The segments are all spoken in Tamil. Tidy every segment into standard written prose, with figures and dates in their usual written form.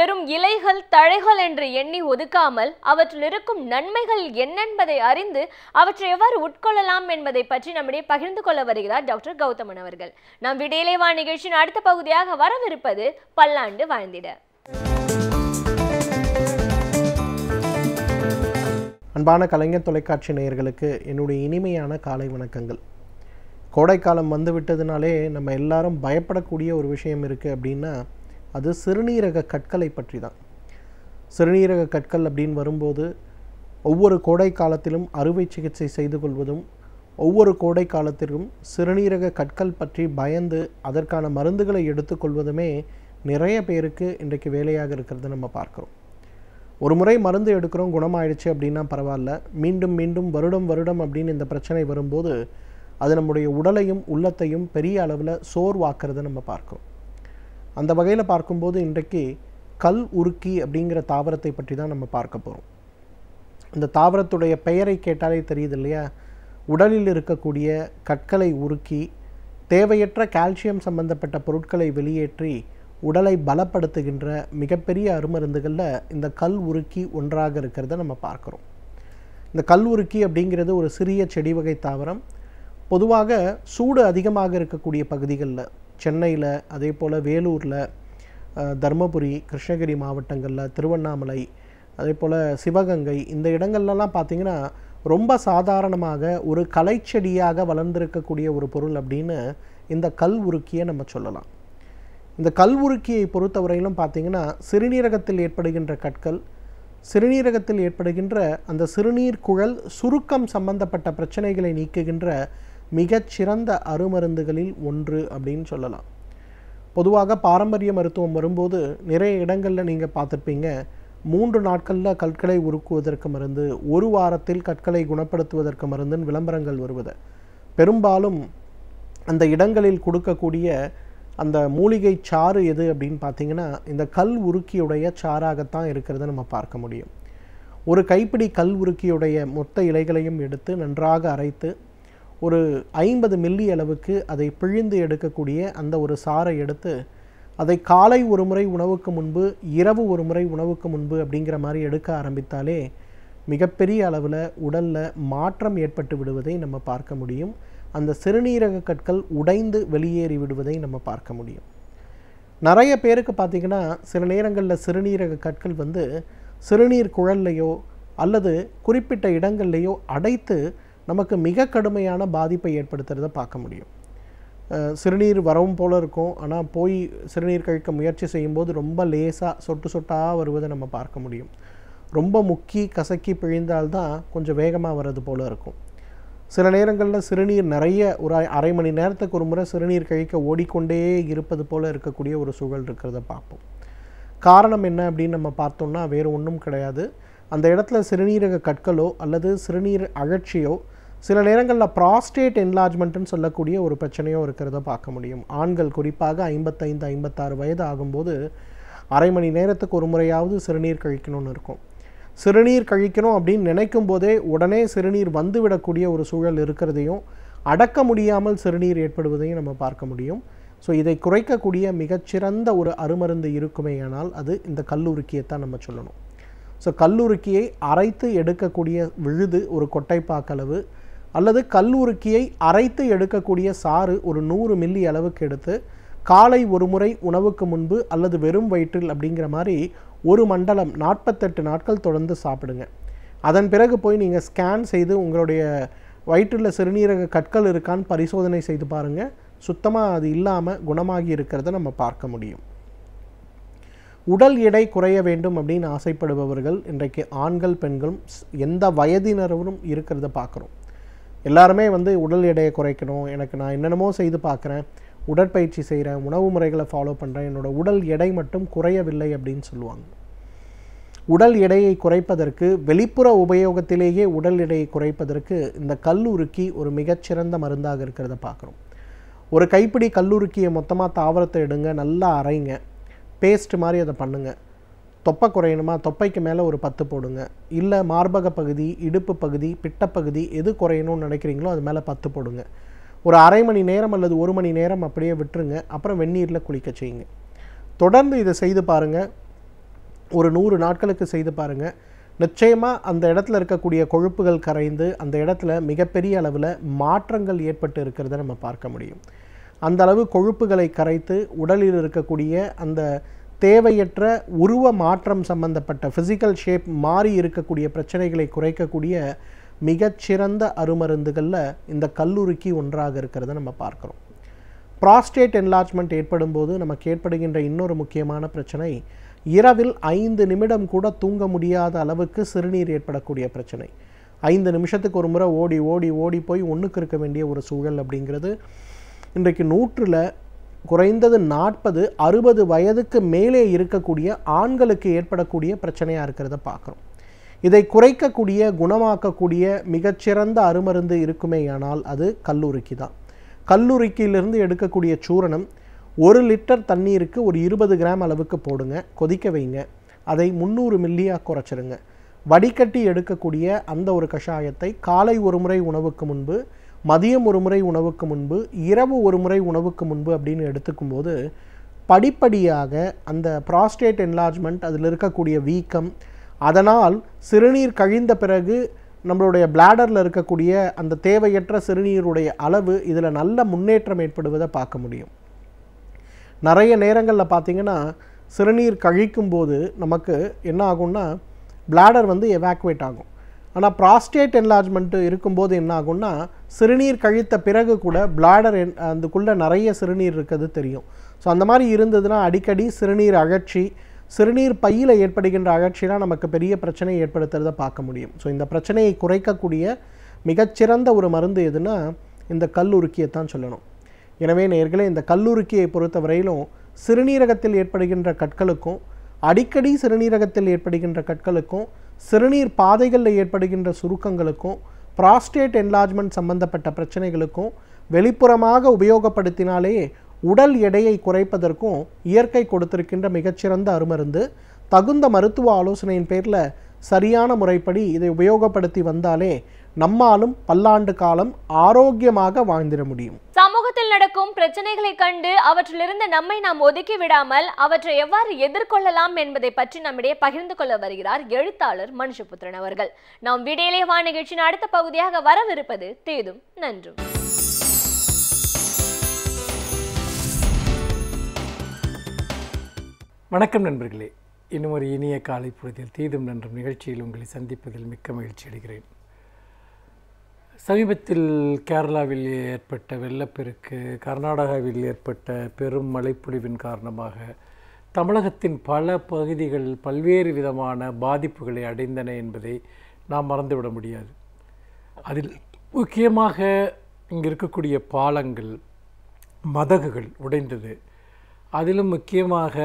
வெறும் இலைகள் தழைகள் என்று எண்ணி ஒதுக்காமல் அவற்றில் இருக்கும் நன்மைகள் என்னென்பதை அறிந்து அவற்றை எவ்வாறு உட்கொள்ளலாம் என்பதை பற்றி நம்மிடையே பகிர்ந்து கொள்ள வருகிறார் டாக்டர் கௌதமன் அவர்கள். நம் விடியலை வா நிகழ்ச்சியின் அடுத்த பகுதியாக வரவிருப்பது பல்லாண்டு வாழ்ந்திட. அன்பான கலைஞர் தொலைக்காட்சி நேயர்களுக்கு என்னுடைய இனிமையான காலை வணக்கங்கள். கோடைக்காலம் வந்து விட்டதுனாலே நம்ம எல்லாரும் பயப்படக்கூடிய ஒரு விஷயம் இருக்குது அப்படின்னா அது சிறுநீரக கற்களை பற்றி தான். சிறுநீரக கற்கள் அப்படின்னு வரும்போது ஒவ்வொரு கோடை காலத்திலும் அறுவை சிகிச்சை செய்து கொள்வதும் ஒவ்வொரு கோடை காலத்திலும் சிறுநீரக கற்கள் பற்றி பயந்து அதற்கான மருந்துகளை எடுத்துக்கொள்வதுமே நிறைய பேருக்கு இன்றைக்கு வேலையாக இருக்கிறத நம்ம பார்க்குறோம். ஒரு முறை மருந்து எடுக்கிறோம், குணமாயிடுச்சு அப்படின்னா பரவாயில்ல, மீண்டும் மீண்டும் வருடம் அப்படின்னு இந்த பிரச்சனை வரும்போது அது நம்முடைய உடலையும் உள்ளத்தையும் பெரிய அளவில் சோர்வாக்குறதை நம்ம பார்க்கிறோம். அந்த வகையில் பார்க்கும்போது இன்றைக்கு கல் உருக்கி அப்படிங்கிற தாவரத்தை பற்றி தான் நம்ம பார்க்க போகிறோம். இந்த தாவரத்துடைய பெயரை கேட்டாலே தெரியுது இல்லையா? உடலில் இருக்கக்கூடிய கற்களை உருக்கி தேவையற்ற கால்சியம் சம்பந்தப்பட்ட பொருட்களை வெளியேற்றி உடலை பலப்படுத்துகின்ற மிகப்பெரிய அருமருந்துகளில் இந்த கல் உருக்கி ஒன்றாக இருக்கிறத நம்ம பார்க்குறோம். இந்த கல் உருக்கி அப்படிங்கிறது ஒரு சிறிய செடி வகை தாவரம். பொதுவாக சூடு அதிகமாக இருக்கக்கூடிய பகுதிகளில், சென்னையில், அதே போல் வேலூரில், தர்மபுரி, கிருஷ்ணகிரி மாவட்டங்களில், திருவண்ணாமலை, அதே போல் சிவகங்கை, இந்த இடங்கள்லாம் பார்த்திங்கன்னா ரொம்ப சாதாரணமாக ஒரு கலைச்செடியாக வளர்ந்திருக்கக்கூடிய ஒரு பொருள் அப்படின்னு இந்த கல் உருக்கியை நம்ம சொல்லலாம். இந்த கல் உருக்கியை பொறுத்தவரையிலும் பார்த்திங்கன்னா சிறுநீரகத்தில் ஏற்படுகின்ற கற்கள், சிறுநீரகத்தில் ஏற்படுகின்ற அந்த சிறுநீர் குழல் சுருக்கம் சம்பந்தப்பட்ட பிரச்சனைகளை நீக்குகின்ற மிகச்சிறந்த அருமருந்துகளில் ஒன்று அப்படின்னு சொல்லலாம். பொதுவாக பாரம்பரிய மருத்துவம் வரும்போது நிறைய இடங்களில் நீங்கள் பார்த்துருப்பீங்க, 3 நாட்களில் கற்களை உருக்குவதற்கு மருந்து, 1 வாரத்தில் கற்களை குணப்படுத்துவதற்கு மருந்துன்னு விளம்பரங்கள் வருவது. பெரும்பாலும் அந்த இடங்களில் கொடுக்கக்கூடிய அந்த மூலிகை சாறு எது அப்படின்னு பார்த்திங்கன்னா இந்த கல் உருக்கியுடைய சாறாகத்தான் இருக்கிறத நம்ம பார்க்க முடியும். ஒரு கைப்பிடி கல் உருக்கியுடைய மொத்த இலைகளையும் எடுத்து நன்றாக அரைத்து ஒரு 50 மில்லி அளவுக்கு அதை பிழிந்து எடுக்கக்கூடிய அந்த ஒரு சாறை எடுத்து அதை காலை ஒரு முறை உணவுக்கு முன்பு, இரவு ஒரு முறை உணவுக்கு முன்பு அப்படிங்கிற மாதிரி எடுக்க ஆரம்பித்தாலே மிகப்பெரிய அளவில் உடலில் மாற்றம் ஏற்பட்டு விடுவதை நம்ம பார்க்க முடியும். அந்த சிறுநீரக கற்கள் உடைந்து வெளியேறி விடுவதை நம்ம பார்க்க முடியும். நிறைய பேருக்கு பார்த்திங்கன்னா சில நேரங்களில் சிறுநீரக கற்கள் வந்து சிறுநீர் குழல்லையோ அல்லது குறிப்பிட்ட இடங்கள்லையோ அடைத்து நமக்கு மிக கடுமையான பாதிப்பை ஏற்படுத்துறதை பார்க்க முடியும். சிறுநீர் வரவும் போல் இருக்கும், ஆனால் போய் சிறுநீர் கழிக்க முயற்சி செய்யும்போது ரொம்ப லேசாக சொட்டு சொட்டாக வருவதை நம்ம பார்க்க முடியும். ரொம்ப முக்கி கசக்கி பிழிந்தால்தான் கொஞ்சம் வேகமாக வர்றது போல் இருக்கும். சில நேரங்களில் சிறுநீர் நிறைய ஒரு அரை மணி நேரத்துக்கு ஒரு முறை சிறுநீர் கழிக்க ஓடிக்கொண்டே இருப்பது போல் இருக்கக்கூடிய ஒரு சூழல் இருக்கிறத பார்ப்போம். காரணம் என்ன அப்படின்னு நம்ம பார்த்தோம்னா வேறு ஒன்றும் கிடையாது. அந்த இடத்துல சிறுநீரக கற்களோ அல்லது சிறுநீர் அழற்சியோ, சில நேரங்களில் ப்ராஸ்டேட் என்லார்ஜ்மெண்ட்டுன்னு சொல்லக்கூடிய ஒரு பிரச்சனையோ இருக்கிறத பார்க்க முடியும். ஆண்கள் குறிப்பாக 55-56 வயது ஆகும்போது அரை மணி நேரத்துக்கு ஒரு முறையாவது சிறுநீர் கழிக்கணும்னு இருக்கும். சிறுநீர் கழிக்கணும் அப்படின்னு நினைக்கும் போதே உடனே சிறுநீர் வந்துவிடக்கூடிய ஒரு சூழல் இருக்கிறதையும், அடக்க முடியாமல் சிறுநீர் ஏற்படுவதையும் நம்ம பார்க்க முடியும். ஸோ இதை குறைக்கக்கூடிய மிகச்சிறந்த ஒரு அருமருந்து இருக்குமேயானால் அது இந்த கல்லுருக்கியைத்தான் நம்ம சொல்லணும். ஸோ கல்லுருக்கியை அரைத்து எடுக்கக்கூடிய விழுது ஒரு கொட்டைப்பாக்களவு அல்லது கல்லுருக்கியை அரைத்து எடுக்கக்கூடிய சாறு ஒரு 100 மில்லி அளவுக்கு எடுத்து காலை ஒரு முறை உணவுக்கு முன்பு அல்லது வெறும் வயிற்றில் அப்படிங்கிற மாதிரி ஒரு மண்டலம் 48 நாட்கள் தொடர்ந்து சாப்பிடுங்க. அதன் பிறகு போய் நீங்கள் ஸ்கேன் செய்து உங்களுடைய வயிற்றில் சிறுநீரக கற்கள் இருக்கான்னு பரிசோதனை செய்து பாருங்கள். சுத்தமாக அது இல்லாமல் குணமாகி இருக்கிறத நம்ம பார்க்க முடியும். உடல் எடை குறைய வேண்டும் அப்படின்னு ஆசைப்படுபவர்கள் இன்றைக்கு ஆண்கள் பெண்களும் எந்த வயதினரும் இருக்கிறத பார்க்குறோம். எல்லாருமே வந்து உடல் எடையை குறைக்கணும், எனக்கு நான் என்னென்னமோ செய்து பார்க்குறேன், உடற்பயிற்சி செய்கிறேன், உணவு முறைகளை ஃபாலோ பண்ணுறேன், என்னோடய உடல் எடை மட்டும் குறையவில்லை அப்படின்னு சொல்லுவாங்க. உடல் எடையை குறைப்பதற்கு, வெளிப்புற உபயோகத்திலேயே உடல் எடையை குறைப்பதற்கு இந்த கல்லுருக்கி ஒரு மிகச்சிறந்த மருந்தாக இருக்கிறத பார்க்குறோம். ஒரு கைப்பிடி கல்லுருக்கியை மொத்தமாக தாவரத்தை எடுங்க, நல்லா அரைங்க, பேஸ்ட் மாதிரி அதை பண்ணுங்கள். தொப்பை குறையணுமா, தொப்பைக்கு மேலே ஒரு 10 போடுங்க. இல்லை மார்பக பகுதி, இடுப்பு பகுதி, பிட்டப்பகுதி எது குறையணும்னு நினைக்கிறீங்களோ அது மேலே 10 போடுங்க. ஒரு அரை மணி நேரம் அல்லது 1 மணி நேரம் அப்படியே விட்டுருங்க. அப்புறம் வெந்நீரில் குளிக்க செய்யுங்க. தொடர்ந்து இதை செய்து பாருங்கள். ஒரு 100 நாட்களுக்கு செய்து பாருங்கள். நிச்சயமாக அந்த இடத்துல இருக்கக்கூடிய கொழுப்புகள் கரைந்து அந்த இடத்துல மிகப்பெரிய அளவில் மாற்றங்கள் ஏற்பட்டு இருக்கிறத நம்ம பார்க்க முடியும். அந்த அளவு கொழுப்புகளை கரைத்து உடலில் இருக்கக்கூடிய அந்த தேவையற்ற உருவ மாற்றம் சம்பந்தப்பட்ட ஃபிசிக்கல் ஷேப் மாறி இருக்கக்கூடிய பிரச்சனைகளை குறைக்கக்கூடிய மிகச்சிறந்த அருமருந்துகளில் இந்த கல்லுருக்கி ஒன்றாக இருக்கிறத நம்ம பார்க்குறோம். ப்ராஸ்டேட் என்லார்ஜ்மெண்ட் ஏற்படும் போது நமக்கு ஏற்படுகின்ற இன்னொரு முக்கியமான பிரச்சனை, இரவில் 5 நிமிடம் கூட தூங்க முடியாத அளவுக்கு சிறுநீர் ஏற்படக்கூடிய பிரச்சனை. 5 நிமிஷத்துக்கு ஒரு முறை ஓடி ஓடி ஓடி போய் ஒன்றுக்கு இருக்க வேண்டிய ஒரு சூழல் அப்படிங்கிறது இன்றைக்கு 100ல் குறைந்தது 40, 60 வயதுக்கு மேலே இருக்கக்கூடிய ஆண்களுக்கு ஏற்படக்கூடிய பிரச்சனையாக இருக்கிறத பார்க்குறோம். இதை குறைக்கக்கூடிய குணமாக்கக்கூடிய மிகச்சிறந்த அருமருந்து இருக்குமேயானால் அது கல்லுருக்கி தான். கல்லுருக்கியிலிருந்து எடுக்கக்கூடிய சூரணம் 1 லிட்டர் தண்ணீருக்கு ஒரு 20 கிராம் அளவுக்கு போடுங்க, கொதிக்க வைங்க. அதை 300 மில்லியாக குறைச்சிருங்க. வடிகட்டி எடுக்கக்கூடிய அந்த ஒரு கஷாயத்தை காலை ஒரு முறை உணவுக்கு முன்பு, மதியம் ஒரு முறை உணவுக்கு முன்பு, இரவு ஒரு முறை உணவுக்கு முன்பு அப்படின்னு எடுத்துக்கும்போது படிப்படியாக அந்த ப்ராஸ்டேட் என்லார்ஜ்மெண்ட், அதில் இருக்கக்கூடிய வீக்கம், அதனால் சிறுநீர் கழிந்த பிறகு நம்மளுடைய பிளாடரில் இருக்கக்கூடிய அந்த தேவையற்ற சிறுநீருடைய அளவு இதில் நல்ல முன்னேற்றம் ஏற்படுவதை பார்க்க முடியும். நிறைய நேரங்களில் பார்த்திங்கன்னா சிறுநீர் கழிக்கும்போது நமக்கு என்ன ஆகும்னா பிளாடர் எவாக்குவேட் ஆகும். ஆனால் ப்ராஸ்டேட் என்லார்ஜ்மெண்ட்டு இருக்கும்போது என்ன ஆகும்னா சிறுநீர் கழித்த பிறகு கூட பிளாடர் அதுக்குள்ளே நிறைய சிறுநீர் இருக்கிறது தெரியும். ஸோ அந்த மாதிரி இருந்ததுன்னா அடிக்கடி சிறுநீர் அழற்சி, சிறுநீர் பையில் ஏற்படுகின்ற அழற்சிலாம் நமக்கு பெரிய பிரச்சனையை ஏற்படுத்துறதை பார்க்க முடியும். ஸோ இந்த பிரச்சனையை குறைக்கக்கூடிய மிகச்சிறந்த ஒரு மருந்து எதுனா இந்த கல்லுருக்கியை தான் சொல்லணும். எனவே நேயர்களே, இந்த கல்லுருக்கியை பொறுத்த வரையிலும் சிறுநீரகத்தில் ஏற்படுகின்ற கற்களுக்கும், அடிக்கடி சிறுநீரகத்தில் ஏற்படுகின்ற கற்களுக்கும், சிறுநீர் பாதைகளில் ஏற்படுகின்ற சுருக்கங்களுக்கும், ப்ராஸ்டேட் என்லார்ஜ்மெண்ட் சம்பந்தப்பட்ட பிரச்சனைகளுக்கும் வெளிப்புறமாக உபயோகப்படுத்தினாலே உடல் எடையை குறைப்பதற்கும் இயற்கை கொடுத்திருக்கின்ற மிகச்சிறந்த அருமருந்து. தகுந்த மருத்துவ ஆலோசனையின் பேரில் சரியான முறைப்படி இதை உபயோகப்படுத்தி வந்தாலே நம்மாலும் பல்லாண்டு காலம் ஆரோக்கியமாக வாழ்ந்திட முடியும். சமூகத்தில் நடக்கும் பிரச்சனைகளை கண்டு அவற்றிலிருந்து நம்மை நாம் ஒதுக்கி விடாமல் அவற்றை எவ்வாறு எதிர்கொள்ளலாம் என்பதை பற்றி நம்மிடையே பகிர்ந்து கொள்ள வருகிறார் எழுத்தாளர் மனுஷபுத்திரன் அவர்கள். நாம் விடியலே வா நிகழ்ச்சியின் அடுத்த பகுதியாக வரவிருப்பது தேதும் நன்றும். வணக்கம் நண்பர்களே, இன்னும் ஒரு இனிய காலை பொழுதில் தீதும் நன்றும் நிகழ்ச்சியில் உங்களை சந்திப்பதில் மிக்க மகிழ்ச்சி அடைகிறேன். சமீபத்தில் கேரளாவில் ஏற்பட்ட வெள்ளப்பெருக்கு, கர்நாடகாவில் ஏற்பட்ட பெரும் மழைப்பொழிவின் காரணமாக தமிழகத்தின் பல பகுதிகள் பல்வேறு விதமான பாதிப்புகளை அடைந்தன என்பதை நாம் மறந்துவிட முடியாது. அதில் முக்கியமாக இங்கே இருக்கக்கூடிய பாலங்கள், மதகுகள் உடைந்தது. அதிலும் முக்கியமாக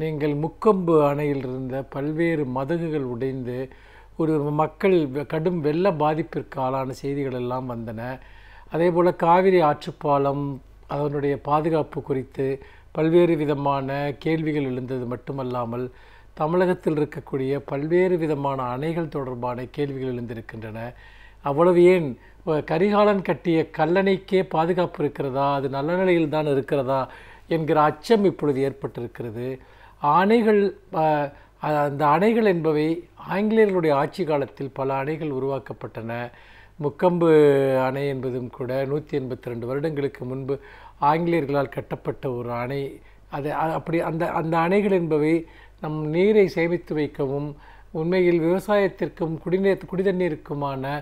நீங்கள் முக்கொம்பு அணையில் இருந்த பல்வேறு மதகுகள் உடைந்து ஒரு மக்கள் கடும் வெள்ள பாதிப்பிற்கு ஆளான செய்திகள் எல்லாம் வந்தன. அதே போல் காவிரி ஆற்றுப்பாலம் அதனுடைய பாதுகாப்பு குறித்து பல்வேறு விதமான கேள்விகள் எழுந்தது மட்டுமல்லாமல் தமிழகத்தில் இருக்கக்கூடிய பல்வேறு விதமான அணைகள் தொடர்பான கேள்விகள் எழுந்திருக்கின்றன. அவ்வளவு ஏன் கரிகாலன் கட்டிய கல்லணைக்கே பாதுகாப்பு இருக்கிறதா, அது நல்ல நிலையில் தான் இருக்கிறதா என்கிற அச்சம் இப்பொழுது ஏற்பட்டிருக்கிறது. அந்த அணைகள் என்பவை ஆங்கிலேயர்களுடைய ஆட்சி காலத்தில் பல அணைகள் உருவாக்கப்பட்டன. முக்கொம்பு அணை என்பதும் கூட 182 வருடங்களுக்கு முன்பு ஆங்கிலேயர்களால் கட்டப்பட்ட ஒரு அணை. அந்த அணைகள் என்பவை நம் நீரை சேமித்து வைக்கவும் உண்மையில் விவசாயத்திற்கும் குடிதண்ணீருக்குமான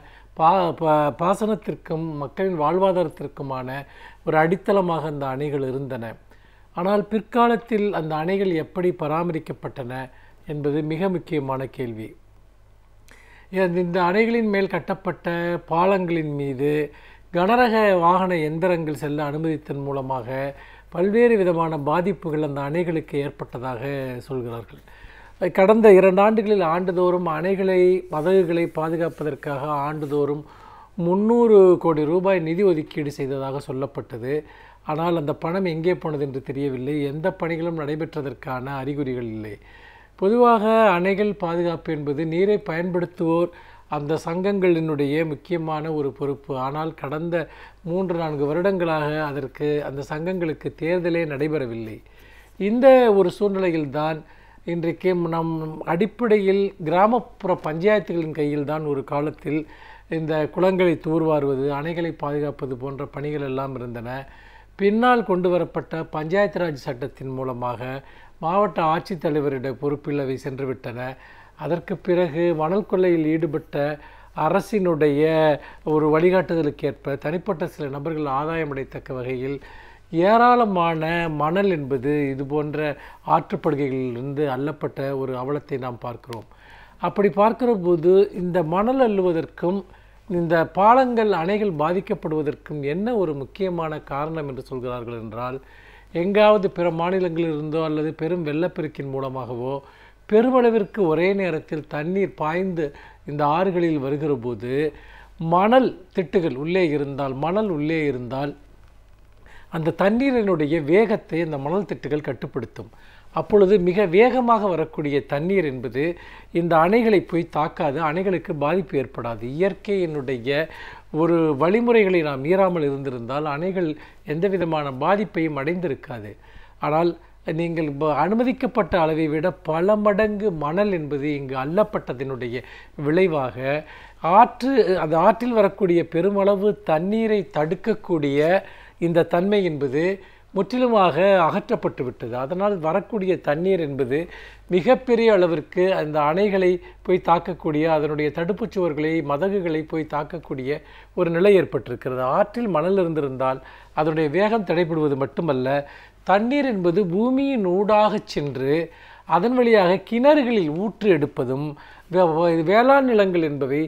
பாசனத்திற்கும் மக்களின் வாழ்வாதாரத்திற்குமான ஒரு அடித்தளமாக அந்த அணைகள் இருந்தன. ஆனால் பிற்காலத்தில் அந்த அணைகள் எப்படி பராமரிக்கப்பட்டன என்பது மிக முக்கியமான கேள்வி. இந்த அணைகளின் மேல் கட்டப்பட்ட பாலங்களின் மீது கனரக வாகன எந்திரங்கள் செல்ல அனுமதித்தன் மூலமாக பல்வேறு விதமான பாதிப்புகள் அந்த அணைகளுக்கு ஏற்பட்டதாக சொல்கிறார்கள். கடந்த 2 ஆண்டுகளில் ஆண்டுதோறும் மதகுகளை பாதுகாப்பதற்காக ஆண்டுதோறும் 300 கோடி ரூபாய் நிதி ஒதுக்கீடு செய்ததாக சொல்லப்பட்டது. ஆனால் அந்த பணம் எங்கே போனது என்று தெரியவில்லை. எந்த பணிகளும் நடைபெற்றதற்கான அறிகுறிகள் இல்லை. பொதுவாக அணைகள் பாதுகாப்பு என்பது நீரை பயன்படுத்துவோர் அந்த சங்கங்களினுடைய முக்கியமான ஒரு பொறுப்பு. ஆனால் கடந்த 3-4 வருடங்களாக அந்த சங்கங்களுக்கு தேர்தலே நடைபெறவில்லை. இந்த ஒரு சூழ்நிலையில்தான் இன்றைக்கு நம் அடிப்படையில் கிராமப்புற பஞ்சாயத்துகளின் கையில் தான் ஒரு காலத்தில் இந்த குளங்களை தூர்வாருவது, அணைகளை பாதுகாப்பது போன்ற பணிகள் எல்லாம் இருந்தன. பின்னால் கொண்டு வரப்பட்ட பஞ்சாயத்து ராஜ் சட்டத்தின் மூலமாக மாவட்ட ஆட்சித்தலைவரிட பொறுப்பில் அவை சென்றுவிட்டன. அதற்கு பிறகு மணல் கொள்ளையில் ஈடுபட்ட அரசினுடைய ஒரு வழிகாட்டுதலுக்கேற்ப தனிப்பட்ட சில நபர்கள் ஆதாயமடையத்தக்க வகையில் ஏராளமான மணல் என்பது இது போன்ற ஆற்றுப்படுகைகளிலிருந்து அள்ளப்பட்ட ஒரு அவலத்தை நாம் பார்க்கிறோம். அப்படி பார்க்கிற போது இந்த மணல் அள்ளுவதற்கும் இந்த பாலங்கள் அணைகள் பாதிக்கப்படுவதற்கும் என்ன ஒரு முக்கியமான காரணம் என்று சொல்கிறார்கள் என்றால், எங்காவது பிற மாநிலங்களிலிருந்தோ அல்லது பெரும் வெள்ளப்பெருக்கின் மூலமாகவோ பெருமளவிற்கு ஒரே நேரத்தில் தண்ணீர் பாய்ந்து இந்த ஆறுகளில் வருகிற போது மணல் திட்டுகள் உள்ளே இருந்தால் அந்த தண்ணீரினுடைய வேகத்தை அந்த மணல் திட்டுகள் கட்டுப்படுத்தும். அப்பொழுது மிக வேகமாக வரக்கூடிய தண்ணீர் என்பது இந்த அணைகளை போய் தாக்காது, அணைகளுக்கு பாதிப்பு ஏற்படாது. இயற்கையினுடைய ஒரு வழிமுறைகளை நாம் மீறாமல் இருந்திருந்தால் அணைகள் எந்த விதமான பாதிப்பையும் அடைந்திருக்காது. ஆனால் நீங்கள் அனுமதிக்கப்பட்ட அளவை விட பல மடங்கு மணல் என்பது இங்கு அள்ளப்பட்டதனுடைய விளைவாக அந்த ஆற்றில் வரக்கூடிய பெருமளவு தண்ணீரை தடுக்கக்கூடிய இந்த தன்மை என்பது முற்றிலுமாக அகற்றப்பட்டு விட்டது. அதனால் வரக்கூடிய தண்ணீர் என்பது மிகப்பெரிய அளவிற்கு அந்த அணைகளை போய் தாக்கக்கூடிய, அதனுடைய தடுப்புச் சுவர்களை மதகுகளை போய் தாக்கக்கூடிய ஒரு நிலை ஏற்பட்டிருக்கிறது. ஆற்றில் மணல் இருந்திருந்தால் அதனுடைய வேகம் தடைபடுவது மட்டுமல்ல, தண்ணீர் என்பது பூமியின் ஊடாக சென்று அதன் வழியாக கிணறுகளில் ஊற்று எடுப்பதும் வேளாண் நிலங்கள் என்பவை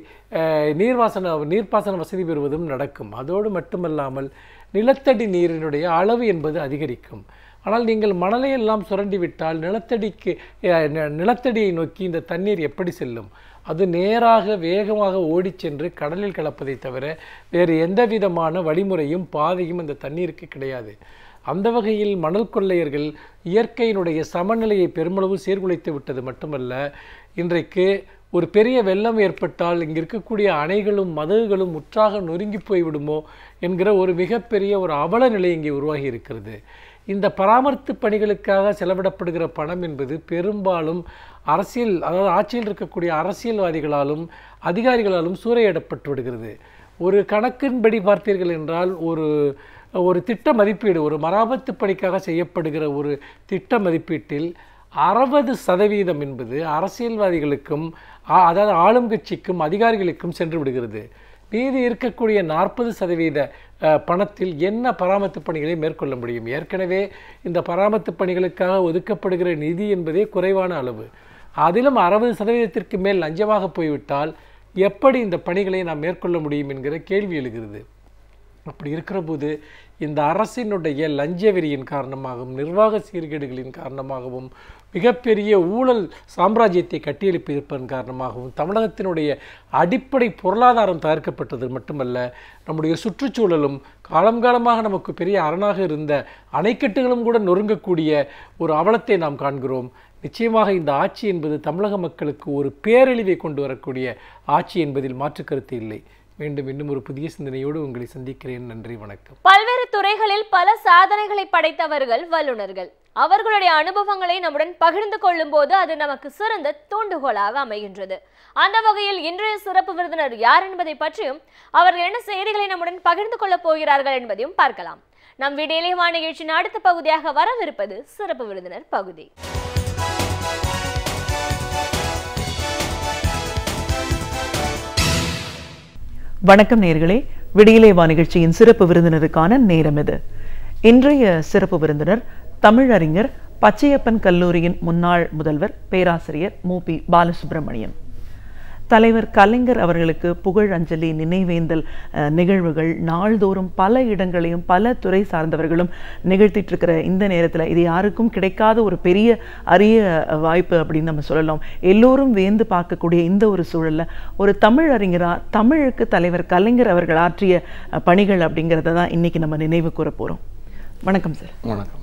நீர்ப்பாசன வசதி பெறுவதும் நடக்கும். அதோடு மட்டுமல்லாமல் நிலத்தடி நீரினுடைய அளவு என்பது அதிகரிக்கும். ஆனால் நீங்கள் மணலை எல்லாம் சுரண்டிவிட்டால் நிலத்தடியை நோக்கி இந்த தண்ணீர் எப்படி செல்லும்? அது நேராக வேகமாக ஓடி சென்று கடலில் கலப்பதை தவிர வேறு எந்த விதமான வழிமுறையும் பாதையும் அந்த தண்ணீருக்கு கிடையாது. அந்த வகையில் மணல் கொள்ளையர்கள் இயற்கையினுடைய சமநிலையை பெருமளவு சீர்குலைத்து விட்டது மட்டுமல்ல, இன்றைக்கு ஒரு பெரிய வெள்ளம் ஏற்பட்டால் இங்கே இருக்கக்கூடிய அணைகளும் மதகுகளும் முற்றாக நொறுங்கி போய்விடுமோ என்கிற ஒரு மிகப்பெரிய ஒரு அவல நிலை இங்கே உருவாகி இருக்கிறது. இந்த பராமரிப்பு பணிகளுக்காக செலவிடப்படுகிற பணம் என்பது பெரும்பாலும் அதாவது ஆட்சியில் இருக்கக்கூடிய அரசியல்வாதிகளாலும் அதிகாரிகளாலும் சூறையிடப்பட்டு விடுகிறது. ஒரு கணக்கின்படி பார்த்தீர்கள் என்றால் ஒரு திட்ட மதிப்பீடு, ஒரு மராமத்து பணிக்காக செய்யப்படுகிற ஒரு திட்ட மதிப்பீட்டில் 60% என்பது அரசியல்வாதிகளுக்கும் அதாவது ஆளும் கட்சிக்கும் அதிகாரிகளுக்கும் சென்று விடுகிறது. மீதி இருக்கக்கூடிய 40% பணத்தில் என்ன பராமரிப்பு பணிகளை மேற்கொள்ள முடியும்? ஏற்கனவே இந்த பராமரிப்பு பணிகளுக்காக ஒதுக்கப்படுகிற நிதி என்பதே குறைவான அளவு. அதிலும் 60%ற்கு மேல் லஞ்சமாக போய்விட்டால் எப்படி இந்த பணிகளை நாம் மேற்கொள்ள முடியும் என்கிற கேள்வி எழுகிறது. அப்படி இருக்கிற போது இந்த அரசினுடைய லஞ்ச வெறியின் காரணமாகவும் நிர்வாக சீர்கேடுகளின் காரணமாகவும் மிகப்பெரிய ஊழல் சாம்ராஜ்யத்தை கட்டியெழுப்பியிருப்பதன் காரணமாகவும் தமிழகத்தினுடைய அடிப்படை பொருளாதாரம் தகர்க்கப்பட்டது மட்டுமல்ல, நம்முடைய சுற்றுச்சூழலும் காலங்காலமாக நமக்கு பெரிய அரணாக இருந்த அணைக்கட்டுகளும் கூட நொறுங்கக்கூடிய ஒரு அவலத்தை நாம் காண்கிறோம். நிச்சயமாக இந்த ஆட்சி என்பது தமிழக மக்களுக்கு ஒரு பேரழிவை கொண்டு வரக்கூடிய ஆட்சி என்பதில் மாற்று கருத்து இல்லை. மீண்டும் இன்னும் ஒரு புதிய சிந்தனையோடு உங்களை சந்திக்கிறேன். நன்றி, வணக்கம். பல்வேறு துறைகளில் பல சாதனைகளை படைத்தவர்கள் வல்லுநர்கள். அவர்களுடைய அனுபவங்களை நம்முடன் பகிர்ந்து கொள்ளும் போது அது நமக்கு சிறந்த தூண்டுகோலாக அமைகின்றது. அந்த வகையில் இன்றைய சிறப்பு விருந்தினர் யார் என்பதை பற்றியும் அவர்கள் என்ன செய்திகளை நம்முடன் பகிர்ந்து கொள்ளப் போகிறார்கள் என்பதையும் பார்க்கலாம். நம் விடியலே வா நிகழ்ச்சியின் அடுத்த பகுதியாக வரவிருப்பது சிறப்பு விருந்தினர் பகுதி. வணக்கம் நேயர்களே, விடியலே வா நிகழ்ச்சியின் சிறப்பு விருந்தினருக்கான நேரம் இது. இன்றைய சிறப்பு விருந்தினர் தமிழறிஞர், பச்சையப்பன் கல்லூரியின் முன்னாள் முதல்வர் பேராசிரியர் மு.பி. பாலசுப்ரமணியன். தலைவர் கலைஞர் அவர்களுக்கு புகழ் அஞ்சலி நினைவேந்தல் நிகழ்வுகள் நாள்தோறும் பல இடங்களையும் பல துறை சார்ந்தவர்களும் நிகழ்த்திட்டு இருக்கிற இந்த நேரத்தில் இது யாருக்கும் கிடைக்காத ஒரு பெரிய அரிய வாய்ப்பு அப்படின்னு நம்ம சொல்லலாம். எல்லோரும் வேந்து பார்க்கக்கூடிய இந்த ஒரு சூழலில் ஒரு தமிழ் அறிஞராக தமிழுக்கு தலைவர் கலைஞர் அவர்கள் ஆற்றிய பணிகள் அப்படிங்கிறத தான் இன்னைக்கு நம்ம நினைவு கூற போகிறோம். வணக்கம் சார். வணக்கம்.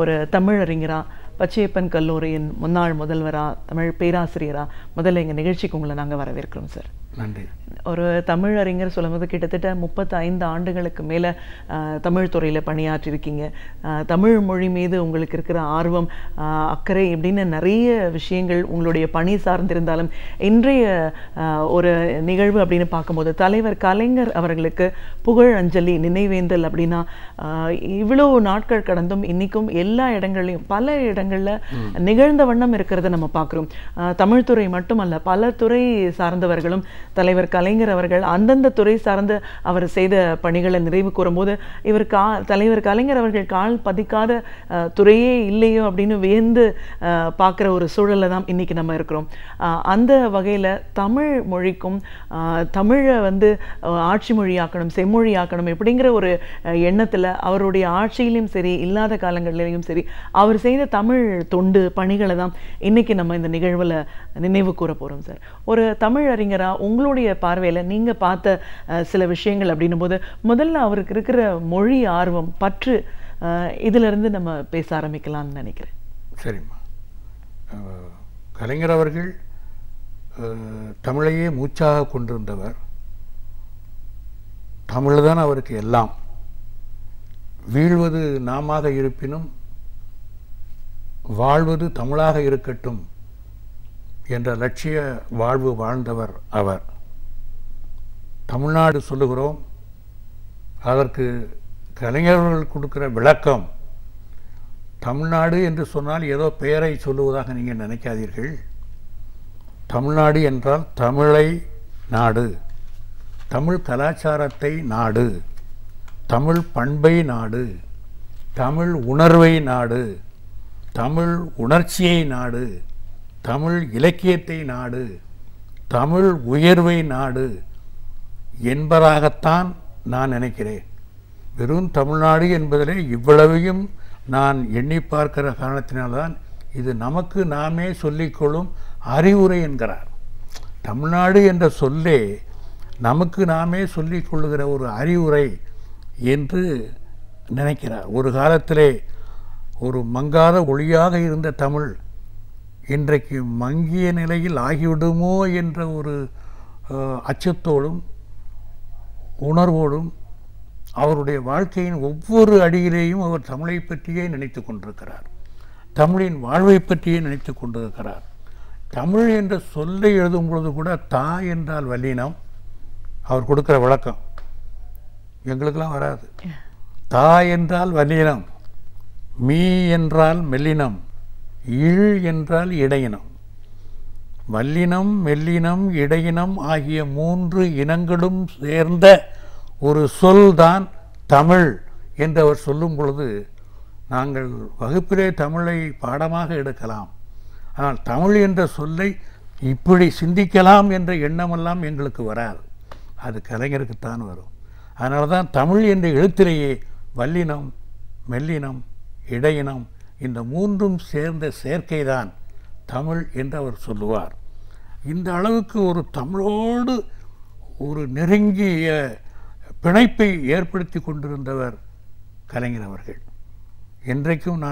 ஒரு தமிழ் அறிஞராக, பச்சையப்பன் கல்லூரியின் முன்னாள் முதல்வராக, தமிழ் பேராசிரியராக முதல்ல எங்கள் நிகழ்ச்சிக்கு உங்களை நாங்கள் வரவேற்கிறோம் சார். நன்றி. ஒரு தமிழ் அறிஞர் சொல்லும்போது கிட்டத்தட்ட 35 ஆண்டுகளுக்கு மேலே தமிழ் துறையில் பணியாற்றிருக்கீங்க. தமிழ் மொழி மீது உங்களுக்கு இருக்கிற ஆர்வம், அக்கறை இப்படின்னு நிறைய விஷயங்கள் உங்களுடைய பணி சார்ந்திருந்தாலும், இன்றைய ஒரு நிகழ்வு அப்படின்னு பார்க்கும்போது தலைவர் கலைஞர் அவர்களுக்கு புகழ் அஞ்சலி நினைவேந்தல் அப்படின்னா இவ்வளோ நாட்கள் கடந்தும் இன்றைக்கும் எல்லா இடங்கள்லையும் பல இடங்களில் நிகழ்ந்த வண்ணம் இருக்கிறத நம்ம பார்க்குறோம். தமிழ்துறை மட்டுமல்ல, பல துறை சார்ந்தவர்களும் தலைவர் கலைஞர் அவர்கள் அந்தந்த துறை சார்ந்து அவர் செய்த பணிகளை நிறைவு கூறும்போது இவர் தலைவர் கலைஞர் அவர்கள் கால் பதிக்காத துறையே இல்லையோ அப்படின்னு வியந்து பார்க்குற ஒரு சூழலில் தான் இன்னைக்கு நம்ம இருக்கிறோம். அந்த வகையில் தமிழ் மொழிக்கும் தமிழை ஆட்சி மொழியாக்கணும், செம்மொழியாக்கணும் எப்படிங்கிற ஒரு எண்ணத்தில் அவருடைய ஆட்சியிலும் சரி இல்லாத காலங்களிலையும் சரி அவர் செய்த தமிழ் தொண்டு பணிகளை தான் இன்னைக்கு நம்ம இந்த நிகழ்வில் நினைவு கூற போகிறோம் சார். ஒரு தமிழ் அறிஞராக உங்களுடைய பார்வையில் நீங்கள் பார்த்த சில விஷயங்கள் அப்படின்னும் போது முதல்ல அவருக்கு இருக்கிற மொழி ஆர்வம் பற்று இதிலிருந்து நம்ம பேச ஆரம்பிக்கலாம்னு நினைக்கிறேன். சரிம்மா. கலைஞர் அவர்கள் தமிழையே மூச்சாக கொண்டிருந்தவர். தமிழ் தான் அவருக்கு எல்லாம். வீழ்வது நாமாக இருப்பினும் வாழ்வது தமிழாக இருக்கட்டும் என்ற லட்சிய வாழ்வு வாழ்ந்தவர் அவர். தமிழ்நாடு சொல்லுகிறோம், அதற்கு கலைஞர்கள் கொடுக்கிற விளக்கம், தமிழ்நாடு என்று சொன்னால் ஏதோ பெயரை சொல்லுவதாக நீங்கள் நினைக்காதீர்கள். தமிழ்நாடு என்றால் தமிழை நாடு, தமிழ் கலாச்சாரத்தை நாடு, தமிழ் பண்பை நாடு, தமிழ் உணர்வை நாடு, தமிழ் உணர்ச்சியை நாடு, தமிழ் இலக்கியத்தை நாடு, தமிழ் உயர்வை நாடு என்பதாகத்தான் நான் நினைக்கிறேன். வெறும் தமிழ்நாடு என்பதிலே இவ்வளவையும் நான் எண்ணி பார்க்கிற காரணத்தினால்தான் இது நமக்கு நாமே சொல்லிக்கொள்ளும் அறிவுரை என்கிறார். தமிழ்நாடு என்ற சொல்லே நமக்கு நாமே சொல்லிக் கொள்ளுகிற ஒரு அறிவுரை என்று நினைக்கிறார். ஒரு காலத்திலே ஒரு மங்காத ஒளியாக இருந்த தமிழ் இன்றைக்கு மங்கிய நிலையில் ஆகிவிடுமோ என்ற ஒரு அச்சத்தோடும் உணர்வோடும் அவருடைய வாழ்க்கையின் ஒவ்வொரு அடியிலேயும் அவர் தமிழை பற்றியே நினைத்து கொண்டிருக்கிறார். தமிழின் வாழ்வை பற்றியே நினைத்து கொண்டிருக்கிறார். தமிழ் என்ற சொல்லை எழுதும் பொழுது கூட தா என்றால் வல்லினம் அவர் கொடுக்கிற விளக்கம் எங்களுக்கெல்லாம் வராது. தா என்றால் வல்லினம், மீ என்றால் மெல்லினம், இழ் என்றால் இடையினம். வல்லினம், மெல்லினம், இடையினம் ஆகிய 3 இனங்களும் சேர்ந்த ஒரு சொல்தான் தமிழ் என்று அவர் சொல்லும் பொழுது நாங்கள் வகுப்பிலே தமிழை பாடமாக எடுக்கலாம். ஆனால் தமிழ் என்ற சொல்லை இப்படி சிந்திக்கலாம் என்ற எண்ணமெல்லாம் எங்களுக்கு வராது. அது கலைஞருக்குத்தான் வரும். அதனால தான் தமிழ் என்ற எழுத்திலேயே வல்லினம், மெல்லினம், இடையினம் இந்த 3ம் சேர்ந்த சேர்க்கைதான் தமிழ் என்று அவர் சொல்லுவார். இந்த அளவுக்கு ஒரு தமிழோடு ஒரு நெருங்கிய பிணைப்பை ஏற்படுத்தி கொண்டிருந்தவர் கலைஞர் அவர்கள். என்றைக்கும்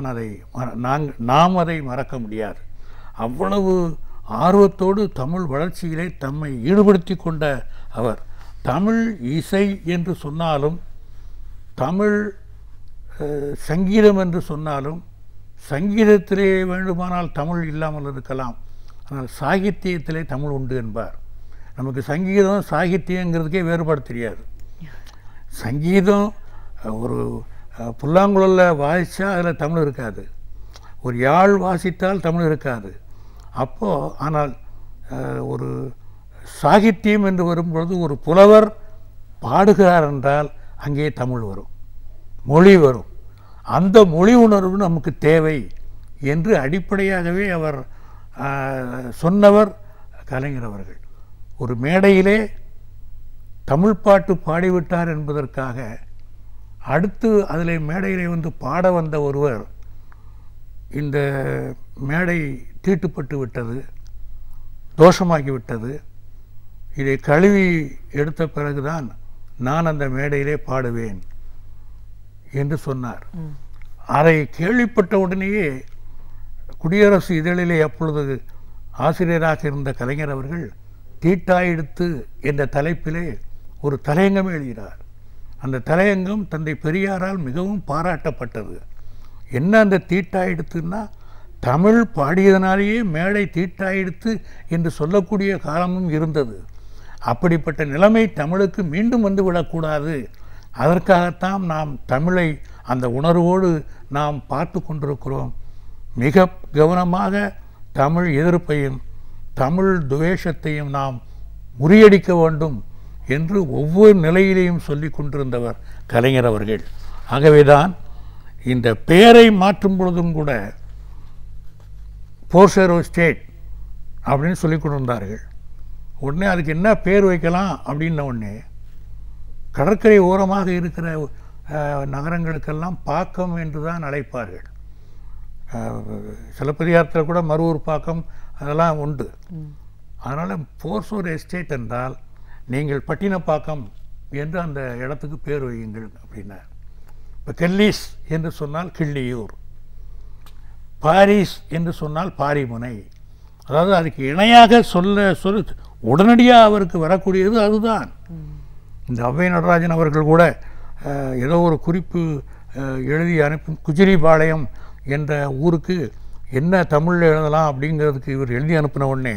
நாம் அதை மறக்க முடியாது. அவ்வளவு ஆர்வத்தோடு தமிழ் வளர்ச்சியிலே தம்மை ஈடுபடுத்தி கொண்ட அவர். தமிழ் இசை என்று சொன்னாலும், தமிழ் சங்கீதம் என்று சொன்னாலும், சங்கீதத்திலே வேண்டுமானால் தமிழ் இல்லாமல் இருக்கலாம், ஆனால் சாகித்தியத்திலே தமிழ் உண்டு என்பார். நமக்கு சங்கீதம் சாகித்யங்கிறதுக்கே வேறுபாடு தெரியாது. சங்கீதம் ஒரு புல்லாங்குழலில் வாசித்தா அதில் தமிழ் இருக்காது, ஒரு யாழ் வாசித்தால் தமிழ் இருக்காது. அப்போது ஆனால் ஒரு சாகித்யம் என்று வரும்பொழுது ஒரு புலவர் பாடுகிறார் என்றால் அங்கே தமிழ் வரும், மொழி வரும். அந்த மொழி உணர்வு நமக்கு தேவை என்று அடிப்படையாகவே அவர் சொன்னவர் கலைஞர் அவர்கள். ஒரு மேடையிலே தமிழ் பாட்டு பாடிவிட்டார் என்பதற்காக அடுத்து அதில் மேடையிலே பாட வந்த ஒருவர், இந்த மேடை தீட்டுப்பட்டு விட்டது, தோஷமாகிவிட்டது, இதை கழுவி எடுத்த பிறகுதான் நான் அந்த மேடையிலே பாடுவேன் என்று சொன்னார். அதை கேள்விப்பட்ட உடனேயே குடியரசு இதழிலே அப்பொழுது ஆசிரியராக இருந்த கலைஞர் அவர்கள் தீட்டாயெடுத்து என்ற தலைப்பிலே ஒரு தலையங்கம் எழுதினார். அந்த தலையங்கம் தந்தை பெரியாரால் மிகவும் பாராட்டப்பட்டது. என்ன அந்த தீட்டாயெடுத்துன்னா, தமிழ் பாடியதனாலேயே மேடை தீட்டாயெடுத்து என்று சொல்லக்கூடிய காலமும் இருந்தது. அப்படிப்பட்ட நிலைமை தமிழுக்கு மீண்டும் வந்துவிடக்கூடாது. அதற்காகத்தான் நாம் தமிழை அந்த உணர்வோடு நாம் பார்த்து கொண்டிருக்கிறோம். மிக கவனமாக தமிழ் எதிர்ப்பையும் தமிழ் துவேஷத்தையும் நாம் முறியடிக்க வேண்டும் என்று ஒவ்வொரு நிலையிலேயும் சொல்லி கொண்டிருந்தவர் கலைஞர் அவர்கள். ஆகவேதான் இந்த பெயரை மாற்றும் பொழுதும் கூட போர்சேரோ ஸ்டேட் அப்படின்னு சொல்லி கொண்டிருந்தார்கள். உடனே அதுக்கு என்ன பேர் வைக்கலாம் அப்படின்ன உடனே கடற்கரை ஓரமாக இருக்கிற நகரங்களுக்கெல்லாம் பாக்கம் என்று தான் அழைப்பார்கள். சிலப்பதிகாரத்தில் கூட மருவூர் பாக்கம் அதெல்லாம் உண்டு. அதனால் போர்சோர் எஸ்டேட் என்றால் நீங்கள் பட்டினப்பாக்கம் என்று அந்த இடத்துக்கு பேர் வையுங்கள் அப்படின்னா. இப்போ கெல்லீஸ் என்று சொன்னால் கிள்ளியூர், பாரிஸ் என்று சொன்னால் பாரிமுனை. அதாவது அதுக்கு இணையாக சொல்ல உடனடியாக அவருக்கு வரக்கூடியது அதுதான். இந்த அவ்வை நடராஜன் அவர்கள் கூட ஏதோ ஒரு குறிப்பு எழுதி அனுப்பி குஜிலிபாளையம் என்ற ஊருக்கு என்ன தமிழில் எழுதலாம் அப்படிங்கிறதுக்கு இவர் எழுதி அனுப்பின உடனே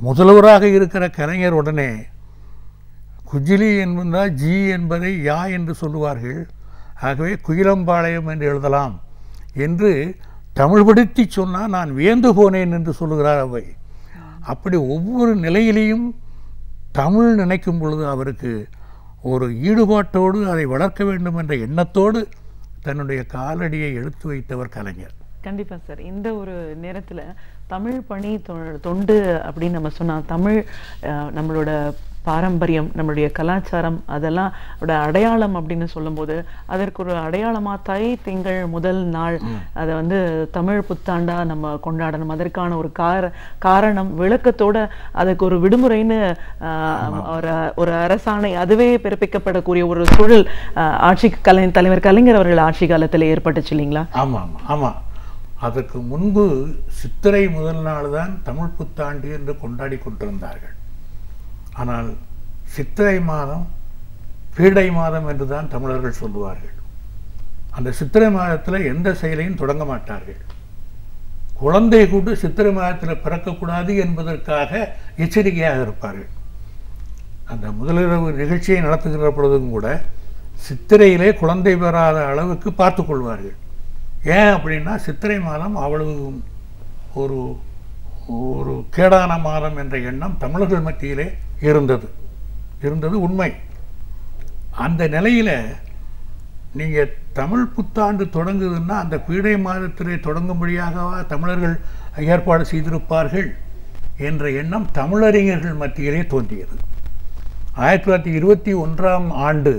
முதல்வராக இருக்கிற கலைஞர் உடனே குஜிலி என்பதால் ஜி என்பதை யா என்று சொல்லுவார்கள், ஆகவே குயிலம்பாளையம் என்று எழுதலாம் என்று தமிழ்படுத்தி சொன்னால் நான் வியந்து போனேன் என்று சொல்லுகிறார் அவை. அப்படி ஒவ்வொரு நிலையிலையும் தமிழ் நினைக்கும் பொழுது அவருக்கு ஒரு ஈடுபாட்டோடு அதை வளர்க்க வேண்டும் என்ற எண்ணத்தோடு தன்னுடைய காலடியை எடுத்து வைத்தவர் கலைஞர். கண்டிப்பா சார். இந்த ஒரு நேரத்துல தமிழ் பணி தொண்டு அப்படின்னு நம்ம சொன்னா, தமிழ் நம்மளோட பாரம்பரியம், நம்மளுடைய கலாச்சாரம், அதெல்லாம் அடையாளம் அப்படின்னு சொல்லும்போது அதற்கு ஒரு அடையாளமா தை திங்கள் முதல் நாள் அதை வந்து தமிழ் புத்தாண்டா நம்ம கொண்டாடணும். அதற்கான ஒரு காரணம் விளக்கத்தோட அதுக்கு ஒரு விடுமுறைன்னு ஒரு அரசாணை அதுவே பிறப்பிக்கப்படக்கூடிய ஒரு சூழல் ஆட்சி தலைவர் கலைஞர் அவர்கள் ஆட்சி காலத்தில் ஏற்பட்டுச்சு இல்லைங்களா? ஆமாம் ஆமாம். அதற்கு முன்பு சித்திரை முதல் நாள் தான் தமிழ் புத்தாண்டு என்று கொண்டாடி கொண்டிருந்தார்கள். ஆனால் சித்திரை மாதம் பீடை மாதம் என்று தான் தமிழர்கள் சொல்லுவார்கள். அந்த சித்திரை மாதத்தில் எந்த செயலையும் தொடங்க மாட்டார்கள். குழந்தை கூட்டு சித்திரை மாதத்தில் பிறக்கக்கூடாது என்பதற்காக எச்சரிக்கையாக இருப்பார்கள். அந்த முதலிரவு நிகழ்ச்சியை நடத்துகிற பொழுதும் கூட சித்திரையிலே குழந்தை பெறாத அளவுக்கு பார்த்து கொள்வார்கள். ஏன் அப்படின்னா சித்திரை மாதம் அவ்வளவு ஒரு ஒரு கேடான மாதம் என்ற எண்ணம் தமிழர்கள் மத்தியிலே இருந்தது உண்மை. அந்த நிலையில் நீங்கள் தமிழ் புத்தாண்டு தொடங்குதுன்னா அந்த பீடை மாதத்திலே தொடங்கும்படியாகவா தமிழர்கள் ஏற்பாடு செய்திருப்பார்கள் என்ற எண்ணம் தமிழறிஞர்கள் மத்தியிலே தோன்றியது. 1921ஆம் ஆண்டு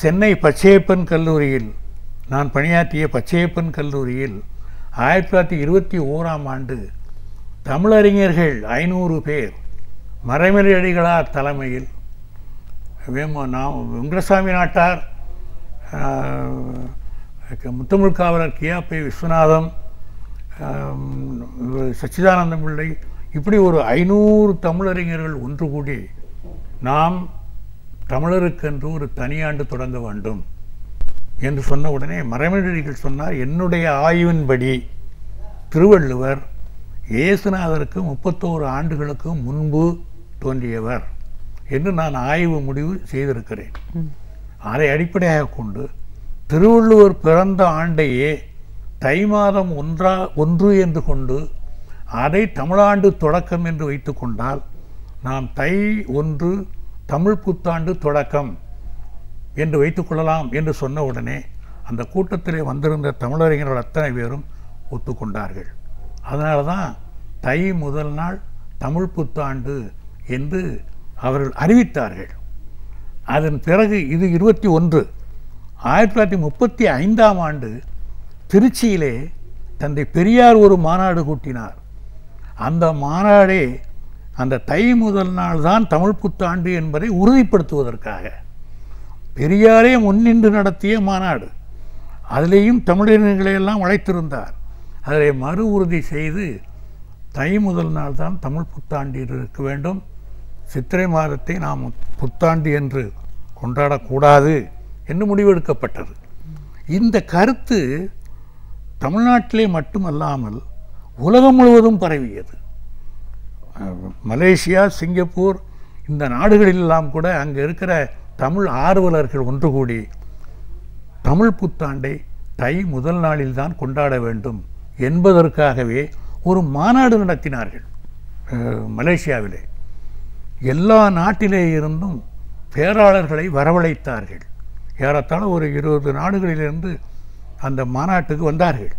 சென்னை பச்சையப்பன் கல்லூரியில் நான் பணியாற்றிய பச்சையப்பன் கல்லூரியில் 1921ஆம் ஆண்டு தமிழறிஞர்கள் 500 பேர் மறைமலை அடிகளார் தலைமையில் வெங்கடசாமி நாட்டார், முத்தமிழ் காவலர் கியாப்பை விஸ்வநாதம், சச்சிதானந்த பிள்ளை, இப்படி ஒரு 500 தமிழறிஞர்கள் ஒன்று கூடி நாம் தமிழருக்கென்று ஒரு தனியாண்டு தொடங்க வேண்டும் என்று சொன்ன உடனே மறைமலையடிகள் சொன்னார், என்னுடைய ஆய்வின்படி திருவள்ளுவர் இயேசுநாதருக்கு 31 ஆண்டுகளுக்கு முன்பு தோன்றியவர் என்று நான் ஆய்வு முடிவு செய்திருக்கிறேன். அதை அடிப்படையாக கொண்டு திருவள்ளுவர் பிறந்த ஆண்டையே தை மாதம் 1 என்று கொண்டு அதை தமிழாண்டு தொடக்கம் என்று வைத்து கொண்டால் நாம் தை 1 தமிழ் புத்தாண்டு தொடக்கம் என்று வைத்துக்கொள்ளலாம் என்று சொன்ன உடனே அந்த கூட்டத்திலே வந்திருந்த தமிழறிஞர்கள் அத்தனை பேரும் ஒத்துக்கொண்டார்கள். அதனால தான் தை முதல் நாள் தமிழ் புத்தாண்டு என்று அவர்கள் அறிவித்தார்கள். அதன் பிறகு இது 21. 1935ஆம் ஆண்டு திருச்சியிலே தந்தை பெரியார் ஒரு மாநாடு கூட்டினார். அந்த மாநாடே அந்த தை முதல் நாள் தான் தமிழ் புத்தாண்டு என்பதை உறுதிப்படுத்துவதற்காக பெரியாரே முன்னின்று நடத்திய மாநாடு. அதிலேயும் தமிழறிஞர்களையெல்லாம் அழைத்திருந்தார். அதை மறு உறுதி செய்து தை முதல் நாள் தான் தமிழ் புத்தாண்டு இருக்க வேண்டும், சித்திரை மாதத்தை நாம் புத்தாண்டு என்று கொண்டாடக்கூடாது என்று முடிவெடுக்கப்பட்டது. இந்த கருத்து தமிழ்நாட்டிலே மட்டுமல்லாமல் உலகம் முழுவதும் பரவியது. மலேசியா, சிங்கப்பூர் இந்த நாடுகளிலெல்லாம் கூட அங்கே இருக்கிற தமிழ் ஆர்வலர்கள் ஒன்று கூடி தமிழ் புத்தாண்டை தை முதல் நாளில்தான் கொண்டாட வேண்டும் என்பதற்காகவே ஒரு மாநாடு நடத்தினார்கள். மலேசியாவிலே எல்லா நாட்டிலே இருந்தும் பேராளர்களை வரவழைத்தார்கள். ஏறத்தாழ ஒரு 20 நாடுகளிலிருந்து அந்த மாநாட்டுக்கு வந்தார்கள்.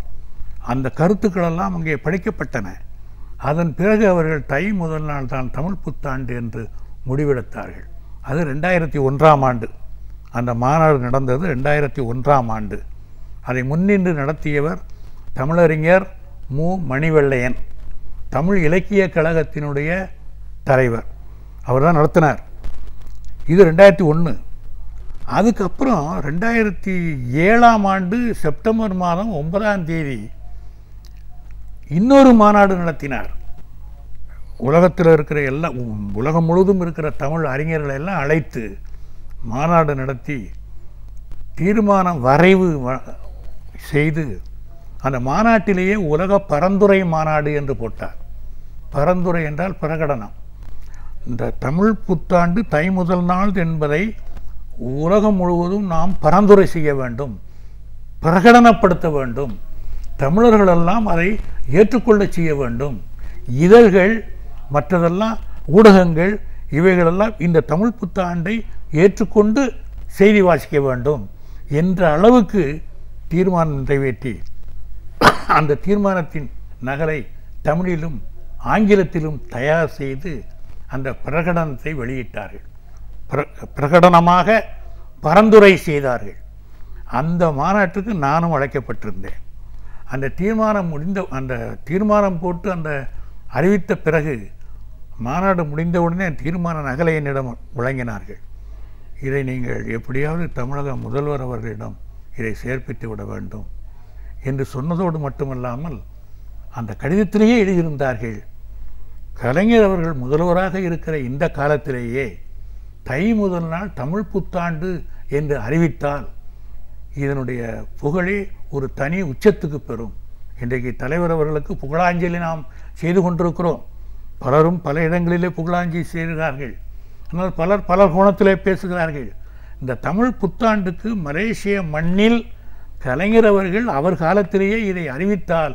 அந்த கருத்துக்களெல்லாம் அங்கே படிக்கப்பட்டன. அதன் பிறகு அவர்கள் தை முதல் நாள் தான் தமிழ் புத்தாண்டு என்று முடிவெடுத்தார்கள். அது 2001ஆம் ஆண்டு அந்த மாநாடு நடந்தது. 2001ஆம் ஆண்டு அதை முன்னின்று நடத்தியவர் தமிழறிஞர் மு. மணிவெள்ளையன், தமிழ் இலக்கிய கழகத்தினுடைய தலைவர். அவர் தான் நடத்தினார். இது 2001. அதுக்கப்புறம் 2007ஆம் ஆண்டு செப்டம்பர் மாதம் 9ஆம் தேதி இன்னொரு மாநாடு நடத்தினார். உலகத்தில் இருக்கிற உலகம் முழுவதும் இருக்கிற தமிழ் அறிஞர்களை எல்லாம் அழைத்து மாநாடு நடத்தி தீர்மானம் வரைவு செய்து அந்த மாநாட்டிலேயே உலக பரந்துரை மாநாடு என்று போட்டார். பரந்துரை என்றால் பிரகடனம். இந்த தமிழ் புத்தாண்டு தை முதல் நாள் என்பதை உலகம் முழுவதும் நாம் பரந்துரை செய்ய வேண்டும், பிரகடனப்படுத்த வேண்டும், தமிழர்களெல்லாம் அதை ஏற்றுக்கொள்ள செய்ய வேண்டும். இதழ்கள், மற்றதெல்லாம் ஊடகங்கள், இவைகளெல்லாம் இந்த தமிழ் புத்தாண்டை ஏற்றுக்கொண்டு செய்தி வாசிக்க வேண்டும் என்ற அளவுக்கு தீர்மானம் நிறைவேற்றி அந்த தீர்மானத்தின் நகலை தமிழிலும் ஆங்கிலத்திலும் தயார் செய்து அந்த பிரகடனத்தை வெளியிட்டார்கள். பிரகடனமாக பரந்துரை செய்தார்கள். அந்த மாநாட்டுக்கு நானும் அழைக்கப்பட்டிருந்தேன். அந்த தீர்மானம் போட்டு அந்த அறிவித்த பிறகு மாநாடு முடிந்தவுடனே தீர்மான நகலை என்னிடம் வழங்கினார்கள். இதை நீங்கள் எப்படியாவது தமிழக முதல்வர் அவர்களிடம் இதை சேர்ப்பித்து விட வேண்டும் என்று சொன்னதோடு மட்டுமல்லாமல் அந்த கடிதத்திலேயே எழுதியிருந்தார்கள், கலைஞர் அவர்கள் முதல்வராக இருக்கிற இந்த காலத்திலேயே தை முதல் நாள் தமிழ் புத்தாண்டு என்று அறிவித்தால் இதனுடைய புகழே ஒரு தனி உச்சத்துக்கு பெறும். இன்றைக்கு தலைவர் அவர்களுக்கு புகழாஞ்சலி நாம் செய்து கொண்டிருக்கிறோம். பலரும் பல இடங்களிலே புகழாஞ்சலி செய்கிறார்கள். ஆனால் பலர் பல கோணத்திலே பேசுகிறார்கள். இந்த தமிழ் புத்தாண்டுக்கு மலேசிய மண்ணில் கலைஞர் அவர்கள் அவர் காலத்திலேயே இதை அறிவித்தால்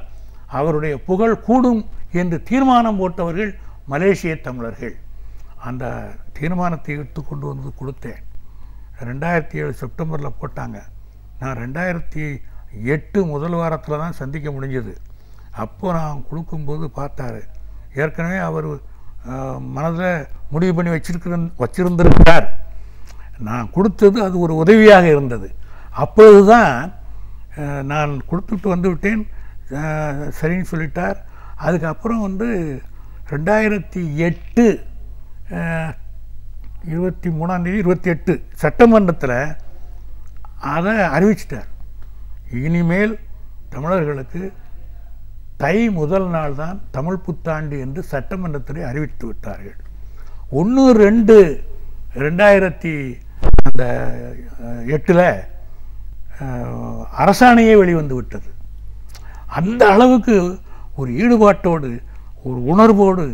அவருடைய புகழ் கூடும் என்று தீர்மானம் போட்டவர்கள் மலேசிய தமிழர்கள். அந்த தீர்மானத்தை எடுத்து கொண்டு வந்து கொடுத்தேன். 2007 செப்டம்பரில் போட்டாங்க. நான் 2008 முதல் வாரத்தில் தான் சந்திக்க முடிஞ்சது. அப்போ நான் கொடுக்கும்போது பார்த்தாரு, ஏற்கனவே அவர் மனதில் முடிவு பண்ணி வச்சிருந்திருக்கிறார். நான் கொடுத்தது அது ஒரு உதவியாக இருந்தது. அப்பொழுது தான் நான் கொடுத்துட்டு வந்து விட்டேன், சரின்னு சொல்லிட்டார். அதுக்கப்புறம் 2008 23ஆம் தேதி 28 சட்டமன்றத்தில் அதை அறிவிச்சிட்டார். இனிமேல் தமிழர்களுக்கு தை முதல் நாள் தான் தமிழ் புத்தாண்டு என்று சட்டமன்றத்திலே அறிவித்து விட்டார்கள். 1/2/2008 அரசாணையே வெளிவந்து விட்டது. அந்த அளவுக்கு ஒரு ஈடுபாட்டோடு ஒரு உணர்வோடு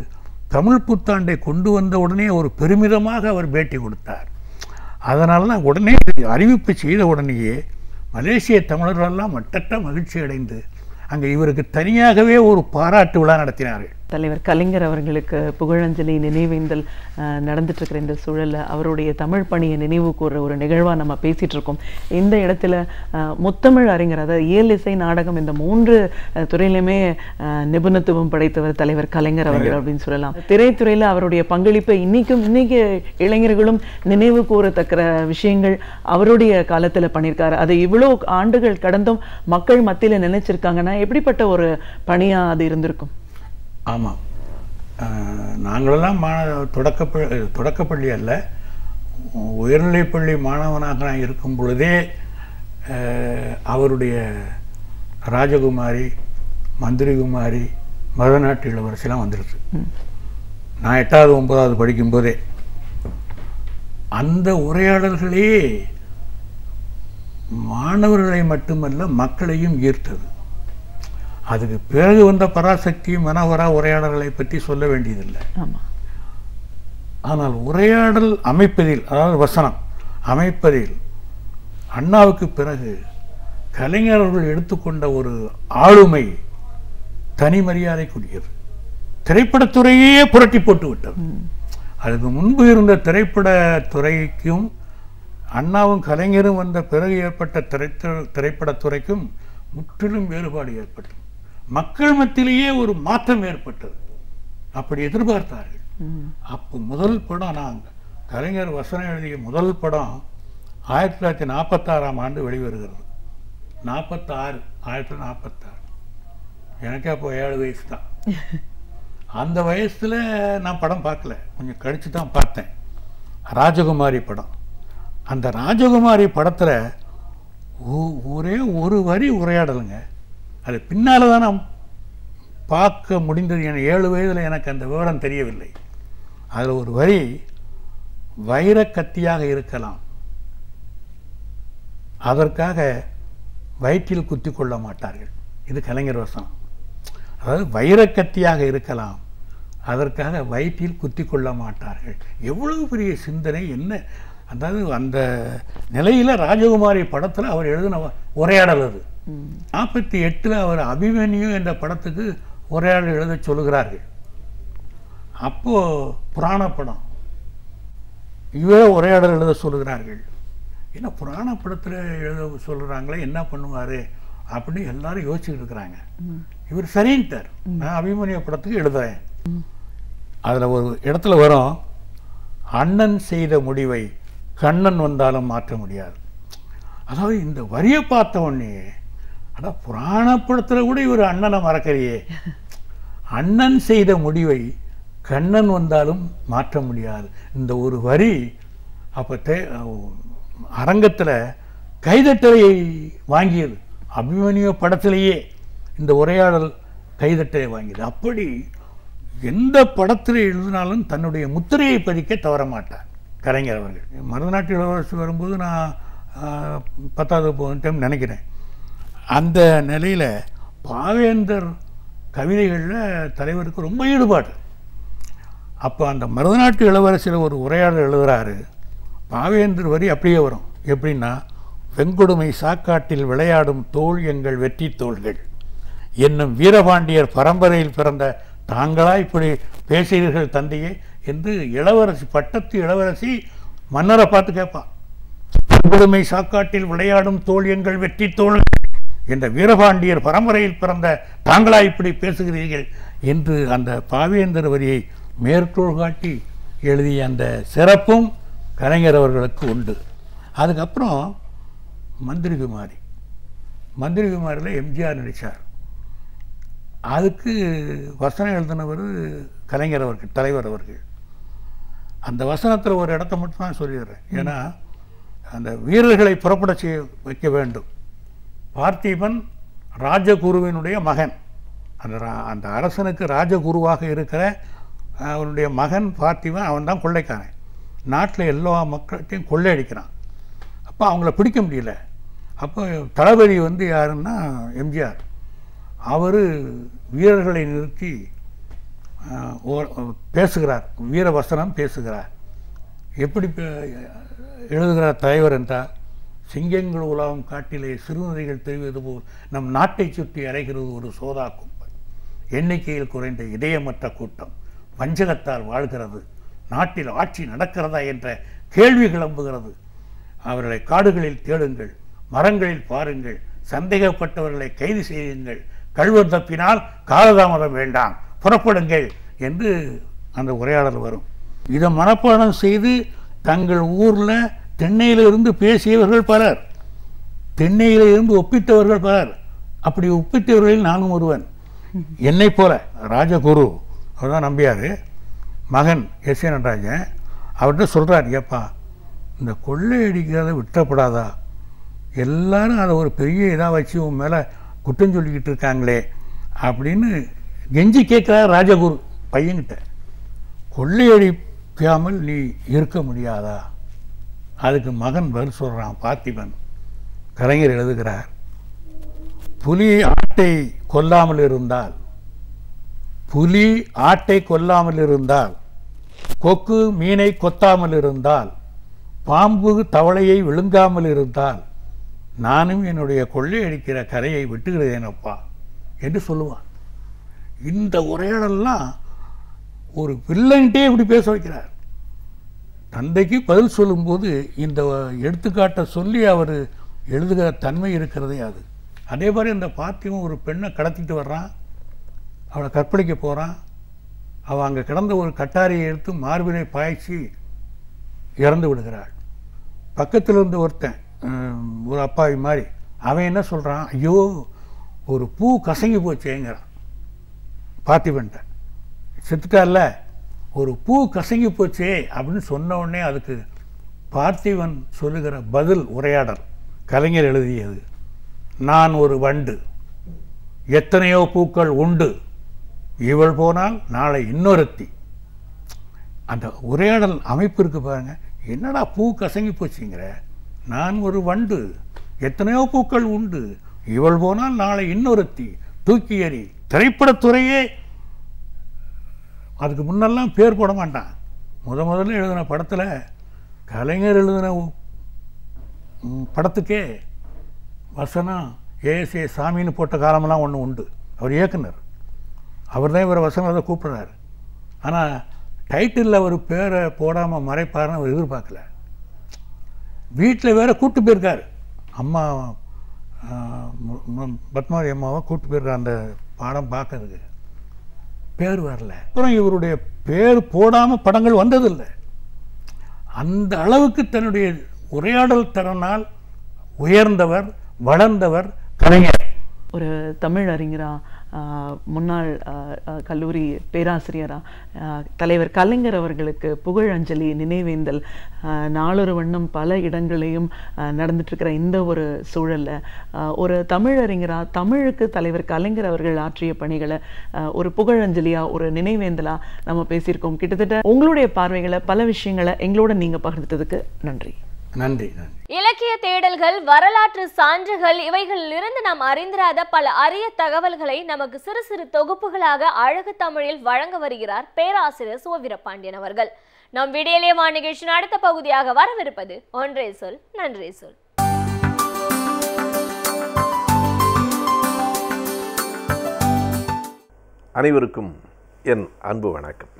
தமிழ் புத்தாண்டை கொண்டு வந்த உடனே ஒரு பெருமிதமாக அவர் பேட்டி கொடுத்தார். அதனால தான் உடனே அறிவிப்பு செய்த உடனேயே மலேசிய தமிழர்களெல்லாம் மட்டற்ற மகிழ்ச்சி அடைந்து அங்கே இவருக்கு தனியாகவே ஒரு பாராட்டு விழா நடத்தினார்கள். தலைவர் கலைஞர் அவர்களுக்கு புகழஞ்சலி நினைவேந்தல் நடந்துட்டு இருக்கிற இந்த சூழல்ல அவருடைய தமிழ் பணியை நினைவு கூற ஒரு நிகழ்வா நம்ம பேசிட்டு இருக்கோம். இந்த இடத்துல முத்தமிழ் அறிஞர், அதாவது இயல், இசை, நாடகம், இந்த 3 துறையிலுமே நிபுணத்துவம் படைத்தவர் தலைவர் கலைஞர் அவர்கள் அப்படின்னு சொல்லலாம். திரைத்துறையில அவருடைய பங்களிப்பை இன்னைக்கு இளைஞர்களும் நினைவு கூறத்தக்க விஷயங்கள் அவருடைய காலத்துல பண்ணியிருக்காரு. அது இவ்வளவு ஆண்டுகள் கடந்தும் மக்கள் மத்தியில நினைச்சிருக்காங்கன்னா எப்படிப்பட்ட ஒரு பணியா அது இருந்திருக்கும்? ஆமாம், நாங்களெல்லாம் தொடக்கப்பள்ளி அல்ல, உயர்நிலைப்பள்ளி மாணவனாக நான் இருக்கும் பொழுதே அவருடைய ராஜகுமாரி, மந்திரிகுமாரி, மருதநாட்டு இளவரசிலாம் வந்துடுது. நான் 8வது 9வது படிக்கும்போதே அந்த உரையாடல்களே மாணவர்களை மட்டுமல்ல மக்களையும் ஈர்த்தது. அதுக்கு பிறகு வந்த பராசக்தி மனோகரா உரையாடல்களை பற்றி சொல்ல வேண்டியதில்லை. ஆனால் உரையாடல் அமைப்பதில், அதாவது வசனம் அமைப்பதில் அண்ணாவுக்கு பிறகு கலைஞர்கள் எடுத்துக்கொண்ட ஒரு ஆளுமை தனி மரியாதைக்குரியது. திரைப்படத்துறையே புரட்டி போட்டு விட்டது. அதுக்கு முன்பு இருந்த திரைப்படத்துறைக்கும் அண்ணாவும் கலைஞரும் வந்த பிறகு ஏற்பட்ட திரைப்படத்துறைக்கும் முற்றிலும் வேறுபாடு ஏற்பட்டது. மக்கள் மத்தியிலேயே ஒரு மாற்றம் ஏற்பட்டது. அப்படி எதிர்பார்த்தார்கள். அப்போ முதல் படம், நான் கலைஞர் வசனம் எழுதிய முதல் படம் 1946ஆம் ஆண்டு வெளிவருகிறது. 1946 எனக்கு அப்போ 7 வயசு தான். அந்த வயசில் நான் படம் பார்க்கல, கொஞ்சம் கழித்து தான் பார்த்தேன். ராஜகுமாரி படம். அந்த ராஜகுமாரி படத்தில் ஒரே ஒரு வரி உரையாடலுங்க. அது பின்னால் தான் நான் பார்க்க முடிந்தது. எனக்கு 7 வயதில் எனக்கு அந்த விவரம் தெரியவில்லை. அதில் ஒரு வரி, வைரக்கத்தியாக இருக்கலாம், அதற்காக வயிற்றில் குத்தி கொள்ள மாட்டார்கள். இது கலைஞர் வசனம். அதாவது வைரக்கத்தியாக இருக்கலாம், அதற்காக வயிற்றில் குத்தி கொள்ள மாட்டார்கள். எவ்வளவு பெரிய சிந்தனை! என்ன, அதாவது அந்த நிலையில் ராஜகுமாரி படத்தில் அவர் எழுதின உரையாடல் அது. 48 அவர் அபிமன்யு என்ற படத்துக்கு உரையாடல் எழுத சொல்லுகிறார்கள். அப்போது புராண படம், இவரே உரையாடல் எழுத சொல்லுகிறார்கள். ஏன்னா புராண படத்தில் எழுத சொல்கிறாங்களே, என்ன பண்ணுவார் அப்படின்னு எல்லாரும் யோசிச்சுட்டு இருக்கிறாங்க. இவர் சரின்ட்டார், நான் அபிமன்யு படத்துக்கு எழுதுறேன். அதில் ஒரு இடத்துல வரும், அண்ணன் செய்த முடிவை கண்ணன் வந்தாலும் மாற்ற முடியாது. அதாவது இந்த வரியை பார்த்த உடனே, அதான் புராண படத்தில் கூட இவர் அண்ணனை மறக்கறியே, அண்ணன் செய்த முடிவை கண்ணன் வந்தாலும் மாற்ற முடியாது. இந்த ஒரு வரி அப்போ அரங்கத்தில் கைதட்டலை வாங்கியது. அபிமன்யு படத்திலேயே இந்த உரையாடல் கைதட்டலை வாங்கியது. அப்படி எந்த படத்தில் எழுதினாலும் தன்னுடைய முத்திரையை பதிக்க தவற மாட்டார் கலைஞர் அவர்கள். மருதநாட்டு இளவரசி வரும்போது நான் 10வது டைம் நினைக்கிறேன். அந்த நிலையில் பாவேந்தர் கவிதைகளில் தலைவருக்கு ரொம்ப ஈடுபாடு. அப்போ அந்த மருதநாட்டு இளவரசியில் ஒரு உரையாடல் எழுதுகிறாரு. பாவேந்தர் வரி அப்படியே வரும். எப்படின்னா, வெங்கொடுமை சாக்காட்டில் விளையாடும் தோள் எங்கள் வெற்றி தோள்கள் என்னும் வீரபாண்டியர் பரம்பரையில் பிறந்த தாங்களா இப்படி பேசுகிறீர்கள் தந்தையே என்று இளவரசி, பட்டத்து இளவரசி மன்னரை பார்த்து கேட்பான். வெங்கொடுமை சாக்காட்டில் விளையாடும் தோள் எங்கள் வெற்றி தோள்கள் என்ற வீரபாண்டியர் பரம்பரையில் பிறந்த தாங்களா இப்படி பேசுகிறீர்கள் என்று அந்த பாவேந்தர் வரியை மேற்கோள் காட்டி எழுதிய அந்த சிறப்பும் கலைஞர் அவர்களுக்கு உண்டு. அதுக்கப்புறம் மந்திரிகுமாரி, மந்திரிகுமாரியில் எம்ஜிஆர் நடித்தார். அதுக்கு வசனம் எழுதினவர் கலைஞர் அவர்கள், தலைவர் அவர்கள். அந்த வசனத்தில் ஒரு இடத்த மட்டும் தான் சொல்லிடுறேன். ஏன்னா அந்த வீரர்களை புறப்பட செய்ய வைக்க வேண்டும். பார்த்திபன் ராஜகுருவினுடைய மகன். அந்த அரசனுக்கு ராஜகுருவாக இருக்கிற அவனுடைய மகன் பார்த்திபன், அவன் தான் கொள்ளைக்காரன். நாட்டில் எல்லா மக்கள்கிட்டையும் கொள்ளையடிக்கிறான். அப்போ அவங்கள பிடிக்க முடியல. அப்போ தளபதி வந்து யாருன்னா எம்ஜிஆர். அவர் வீரர்களை நிறுத்தி பேசுகிறார், வீரவசனம் பேசுகிறார். எப்படி எழுதுகிறார் தலைவர் என்றால், சிங்கங்கள் உலகம் காட்டிலே சிறுநதிகள் தெரிவது போல் நம் நாட்டை சுற்றி அறைகிறது ஒரு சோதா கும்பல். எண்ணிக்கையில் குறைந்த இதயமற்ற கூட்டம் வஞ்சகத்தால் வாழ்கிறது. நாட்டில் ஆட்சி நடக்கிறதா என்ற கேள்வி கிளம்புகிறது. அவர்களை காடுகளில் தேடுங்கள், மரங்களில் பாருங்கள், சந்தேகப்பட்டவர்களை கைது செய்யுங்கள், கழுவர் தப்பினால் காலதாமதம் வேண்டாம், புறப்படுங்கள் என்று அந்த உரையாடல் வரும். இதை மனப்பாடம் செய்து தங்கள் ஊரில் தென்னையிலிருந்து பேசியவர்கள் பலர், தென்னையிலிருந்து ஒப்பித்தவர்கள் பலர். அப்படி ஒப்பித்தவர்களில் நானும் ஒருவன். என்னை போல ராஜகுரு அவர் தான் நம்பியார், மகன் எஸ். நடராஜன். அவர்கிட்ட சொல்கிறார், ஏப்பா இந்த கொள்ளையடிக்கிறத விட்டப்படாதா, எல்லாரும் அதை ஒரு பெரிய இதாக வச்சு உன் மேலே குற்றம் சொல்லிக்கிட்டு இருக்காங்களே அப்படின்னு கெஞ்சி கேட்குறார் ராஜகுரு பையன்கிட்ட, கொள்ளையடிக்காமல் நீ இருக்க முடியாதா? அதுக்கு மகன் பதில் சொல்கிறான், பார்த்திபன். கலைஞர் எழுதுகிறார், புலி ஆட்டை கொல்லாமல் இருந்தால், புலி ஆட்டை கொல்லாமல் இருந்தால், கொக்கு மீனை கொத்தாமல் இருந்தால், பாம்பு தவளையை விழுங்காமல் இருந்தால், நானும் என்னுடைய கொள்ளையடிக்கிற கரையை விட்டுகிறேனப்பா என்று சொல்லுவான். இந்த உரையாடலாம் ஒரு வில்லன்ட்டே இப்படி பேச வைக்கிறார். தந்தைக்கு பதில் சொல்லும்போது இந்த எடுத்துக்காட்டை சொல்லி அவர் எழுதுகிற தன்மை இருக்கிறதே அது. அதே மாதிரி இந்த பார்த்திபன் ஒரு பெண்ணை கடத்திட்டு வர்றான், அவளை கற்பழிக்க போகிறான். அவள் அங்கே கிடந்த ஒரு கட்டாரியை எடுத்து மார்பிலை பாய்ச்சி இறந்து விடுகிறாள். பக்கத்தில் இருந்து ஒருத்தன், ஒரு அப்பாவி மாதிரி, அவன் என்ன சொல்கிறான், ஐயோ ஒரு பூ கசங்கி போச்சேங்கிறான் பார்த்திபன்ட்ட. செத்துட்டால, ஒரு பூ கசங்கி போச்சே அப்படின்னு சொன்ன உடனே அதுக்கு பார்த்திபன் சொல்லுகிற பதில் உரையாடல் கலைஞர் எழுதியது, நான் ஒரு வண்டு, எத்தனையோ பூக்கள் உண்டு, இவள் போனால் நாளை இன்னொருத்தி. அந்த உரையாடல் அமைப்பு இருக்கு பாருங்க. என்னடா பூ கசங்கி போச்சுங்கிற, நான் ஒரு வண்டு, எத்தனையோ பூக்கள் உண்டு, இவள் போனால் நாளை இன்னொருத்தி, தூக்கி எறி. திரைப்படத்துறையே அதுக்கு முன்னெல்லாம் பேர் போட மாட்டான். முதல்ல எழுதின படத்தில், கலைஞர் எழுதின படத்துக்கே வசனம் ஏஎஸ்ஏ சாமின்னு போட்ட காலமெல்லாம் ஒன்று உண்டு. அவர் இயக்குனர், அவர் தான் இவர் வசனம் அதை கூப்பிட்றாரு. ஆனால் டைட்டிலில் அவர் பேரை போடாமல் மறைப்பாருன்னு அவர் எதிர்பார்க்கல. வீட்டில் வேற கூப்பிட்டு போயிருக்கார், அம்மா பத்மாவதி அம்மாவை கூப்பிட்டு போயிருக்கார் அந்த படம் பார்க்கறதுக்கு. பேர் வரல. அப்புறம் இவருடைய பேர் போடாமல் படங்கள் வந்ததில்லை. அந்த அளவுக்கு தன்னுடைய உரையாடல் திறனால் உயர்ந்தவர், வளர்ந்தவர் கலைஞர். ஒரு தமிழ் அறிஞரா, முன்னாள் கல்லூரி பேராசிரியரா, தலைவர் கலைஞர் அவர்களுக்கு புகழஞ்சலி நினைவேந்தல் நாளொரு வண்ணம் பல இடங்களையும் நடந்துட்டுருக்கிற இந்த ஒரு சூழலில் ஒரு தமிழறிஞரா தமிழுக்கு தலைவர் கலைஞர் அவர்கள் ஆற்றிய பணிகளை ஒரு புகழஞ்சலியாக ஒரு நினைவேந்தலாக நம்ம பேசியிருக்கோம். கிட்டத்தட்ட உங்களுடைய பார்வைகளை பல விஷயங்களை எங்களோட நீங்கள் பகிர்ந்ததுக்கு நன்றி. நன்றி. நன்றி. இலக்கிய தேடல்கள், வரலாற்று சான்றுகள், இவைகளிலிருந்து நாம் அறிந்திராத பல அரிய தகவல்களை நமக்கு சிறு சிறு தொகுப்புகளாக அழகு தமிழில் வழங்க வருகிறார் பேராசிரியர் சோ வீரபாண்டியன் அவர்கள். நம் விடியலே வா நிகழ்ச்சியின் அடுத்த பகுதியாக வரவிருப்பது ஒன்றே சொல் நன்றே சொல். அனைவருக்கும் என் அன்பு வணக்கம்.